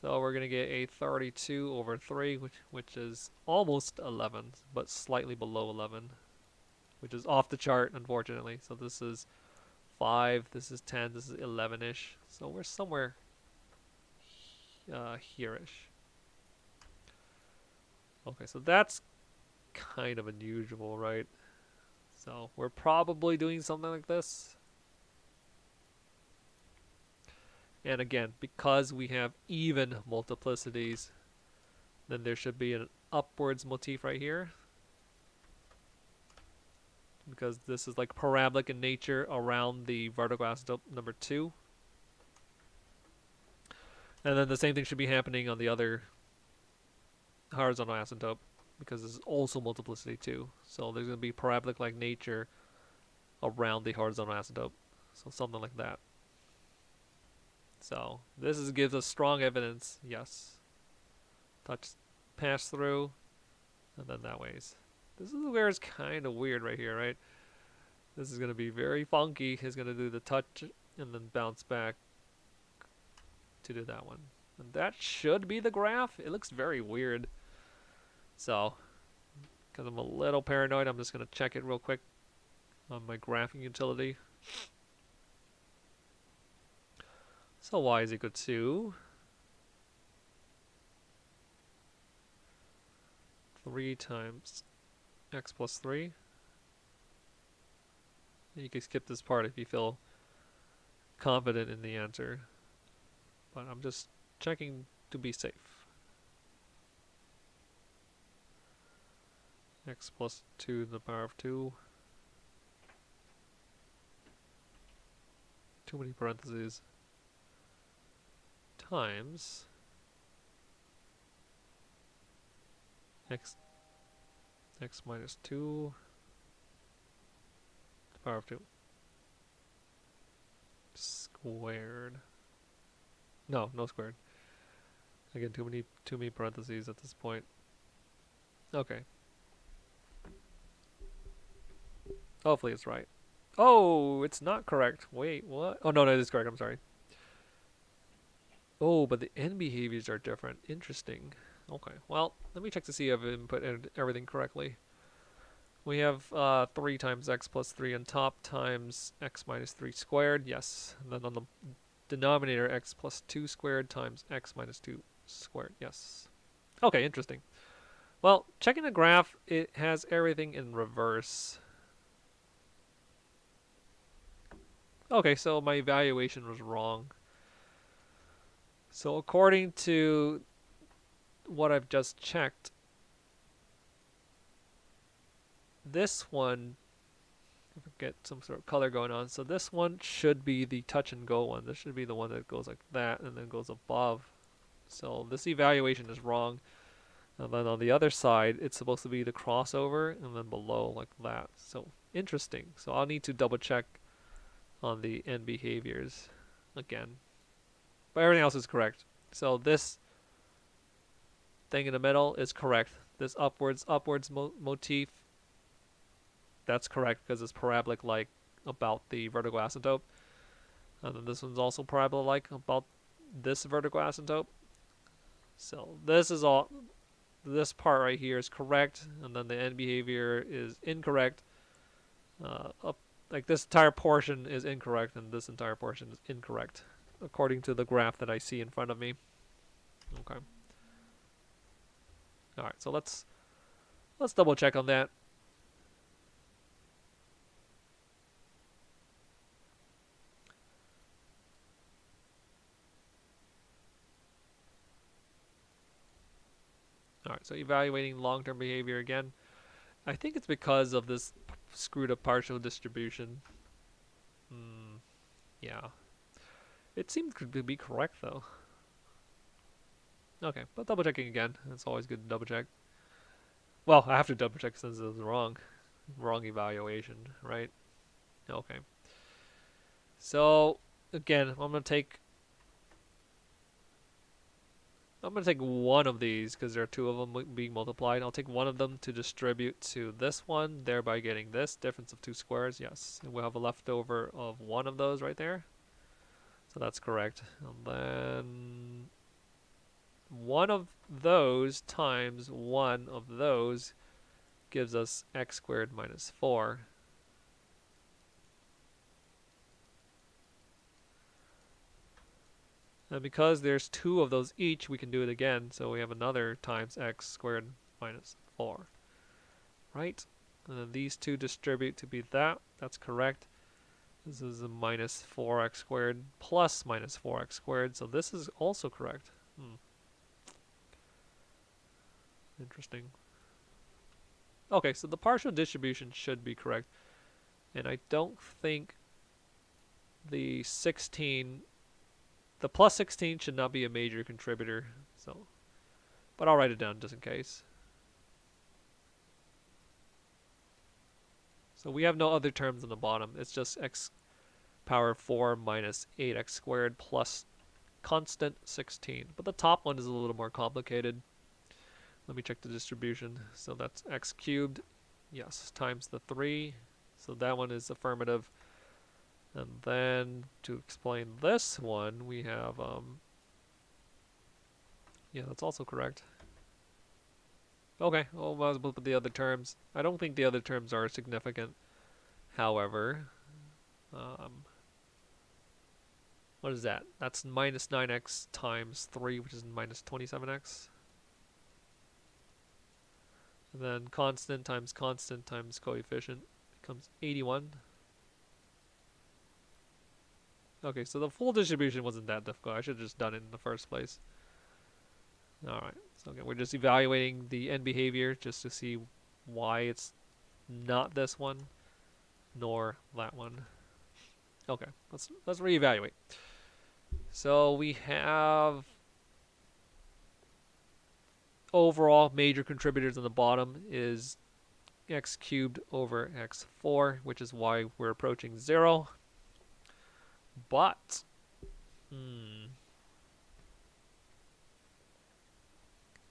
So we're going to get a 32 over 3, which is almost 11, but slightly below 11, which is off the chart, unfortunately. So this is 5, this is 10, this is 11-ish. So we're somewhere here-ish. Okay, so that's kind of unusual, right? So we're probably doing something like this. And again, because we have even multiplicities, then there should be an upwards motif right here. Because this is like parabolic in nature around the vertical asymptote number 2. And then the same thing should be happening on the other horizontal asymptote, because this is also multiplicity 2. So there's going to be parabolic-like nature around the horizontal asymptote. So something like that. So this gives us strong evidence, yes. Touch, pass through, and then that ways. This is where it's kind of weird right here, right? This is going to be very funky. It's going to do the touch and then bounce back to do that one. And that should be the graph. It looks very weird. So, because I'm a little paranoid, I'm just going to check it real quick on my graphing utility. So y is equal to 3 times x plus 3. And you can skip this part if you feel confident in the answer. But I'm just checking to be safe. X plus 2 to the power of 2. Too many parentheses. Times x minus 2 to the power of 2 squared. No squared. Again, too many parentheses at this point. Okay. Hopefully it's right. Oh, it's not correct. Wait, what? Oh no, it is correct. I'm sorry. Oh, but the end behaviors are different. Interesting. Okay, well, let me check to see if I've input everything correctly. We have 3 times x plus 3 on top times x minus 3 squared. Yes. And then on the denominator, x plus 2 squared times x minus 2 squared. Yes. Okay, interesting. Well, checking the graph, it has everything in reverse. Okay, so my evaluation was wrong. So according to what I've just checked, this one, if I get some sort of color going on, so this one should be the touch and go one. This should be the one that goes like that and then goes above. So this evaluation is wrong. And then on the other side, it's supposed to be the crossover and then below like that. So interesting. So I'll need to double check on the end behaviors again. But everything else is correct. So this thing in the middle is correct. This upwards motif, that's correct because it's parabolic-like about the vertical asymptote. And then this one's also parabola-like about this vertical asymptote. So this is all, this part right here is correct, and then the end behavior is incorrect. Like this entire portion is incorrect, and this entire portion is incorrect, according to the graph that I see in front of me. Okay. All right, so let's double check on that. All right, so evaluating long-term behavior again. I think it's because of this screwed up partial distribution. Yeah. It seems to be correct though. Okay, but double checking again. It's always good to double check. Well, I have to double check since it was wrong. Wrong evaluation, right? Okay. So, again, I'm going to take one of these because there are 2 of them being multiplied. I'll take one of them to distribute to this one, thereby getting this difference of 2 squares. Yes, and we'll have a leftover of one of those right there. So that's correct. And then one of those times one of those gives us x squared minus 4. And because there's two of those each, we can do it again. So we have another times x squared minus 4. Right? And then these two distribute to be that. That's correct. This is a minus 4x squared plus minus 4x squared. So this is also correct. Interesting. Okay, so the partial distribution should be correct. And I don't think the 16, the plus 16 should not be a major contributor. So, but I'll write it down just in case. So we have no other terms on the bottom. It's just x power 4 minus 8x squared plus constant 16. But the top one is a little more complicated. Let me check the distribution. So that's x cubed, yes, times the 3. So that one is affirmative. And then to explain this one, we have, yeah, that's also correct. Okay, well, might as well put the other terms. I don't think the other terms are significant. However, what is that? That's minus 9x times 3, which is minus 27x. And then constant times coefficient becomes 81. Okay, so the full distribution wasn't that difficult. I should have just done it in the first place. Alright, so again, we're just evaluating the end behavior just to see why it's not this one, nor that one. Okay, let's reevaluate. So we have overall major contributors on the bottom is x cubed over x4, which is why we're approaching 0. But,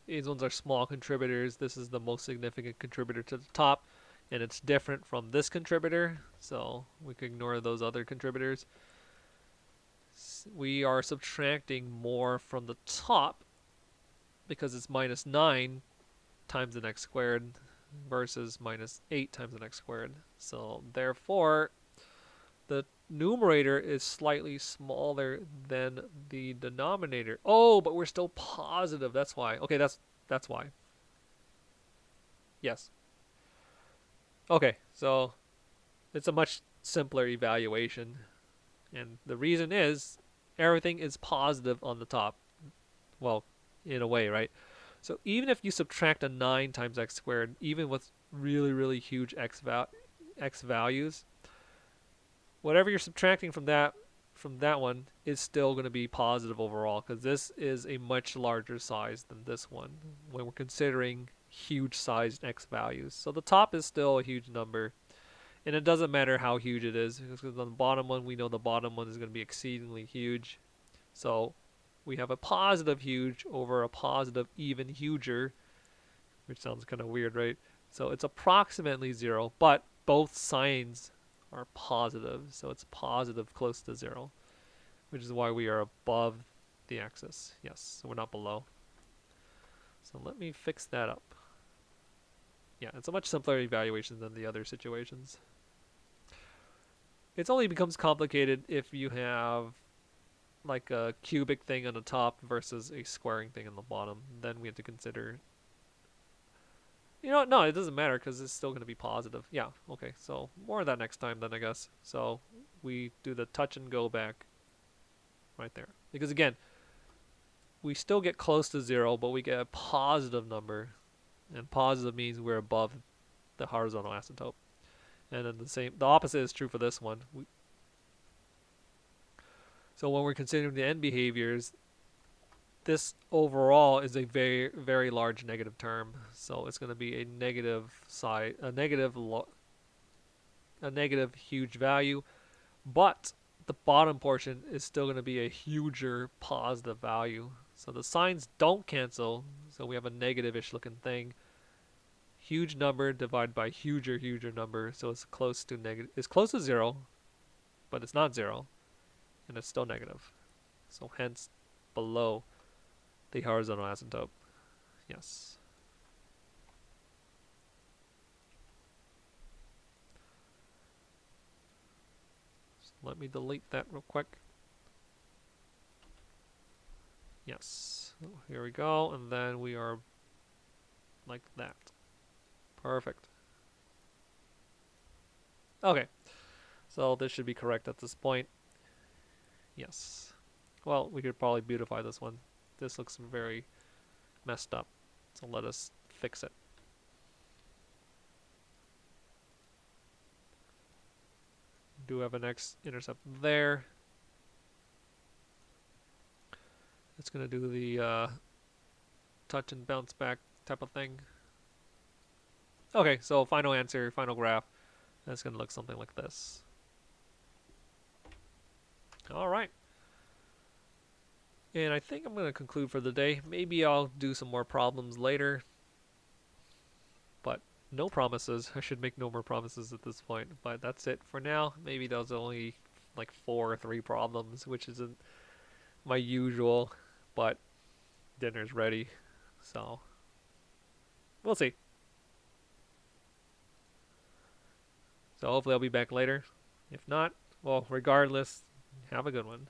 these ones are small contributors. This is the most significant contributor to the top, and it's different from this contributor, so we can ignore those other contributors. We are subtracting more from the top because it's minus 9 times an x squared versus minus 8 times an x squared. So therefore, the numerator is slightly smaller than the denominator. Oh, but we're still positive. That's why. Okay, that's why. Yes. Okay, so it's a much simpler evaluation. And the reason is everything is positive on the top. Well, in a way, right? So even if you subtract a 9 times x squared, even with really, really huge x values, whatever you're subtracting from that one is still going to be positive overall, because this is a much larger size than this one when we're considering huge sized x values. So the top is still a huge number, and it doesn't matter how huge it is, because on the bottom one we know the bottom one is going to be exceedingly huge. So we have a positive huge over a positive even huger, which sounds kind of weird, right? So it's approximately 0, but both signs are positive, so it's positive close to 0, which is why we are above the axis. Yes, so we're not below. So let me fix that up. Yeah, it's a much simpler evaluation than the other situations. It only becomes complicated if you have like a cubic thing on the top versus a squaring thing on the bottom. Then we have to consider, you know, no, it doesn't matter because it's still going to be positive. Yeah, okay, so more of that next time then, I guess. So we do the touch and go back right there. Because again, we still get close to 0, but we get a positive number. And positive means we're above the horizontal asymptote. And then the opposite is true for this one. So when we're considering the end behaviors, this overall is a very, very large negative term. So it's going to be a negative huge value, but the bottom portion is still going to be a huger positive value. So the signs don't cancel. So we have a negative-ish looking thing. Huge number divided by huger number. So it's close to 0, but it's not 0. and it's still negative. So hence below the horizontal asymptote. Yes. So let me delete that real quick. Yes. Here we go, and then we are like that. Perfect. Okay. So this should be correct at this point. Yes. Well, we could probably beautify this one. This looks very messed up. So let us fix it. Do have an x-intercept there. It's going to do the touch and bounce back type of thing. Okay, so final answer, final graph. That's going to look something like this. All right. And I think I'm going to conclude for the day. Maybe I'll do some more problems later. But no promises. I should make no more promises at this point. But that's it for now. Maybe those are only like 4 or 3 problems, which isn't my usual. But dinner's ready. So we'll see. So hopefully I'll be back later. If not, well, regardless, have a good one.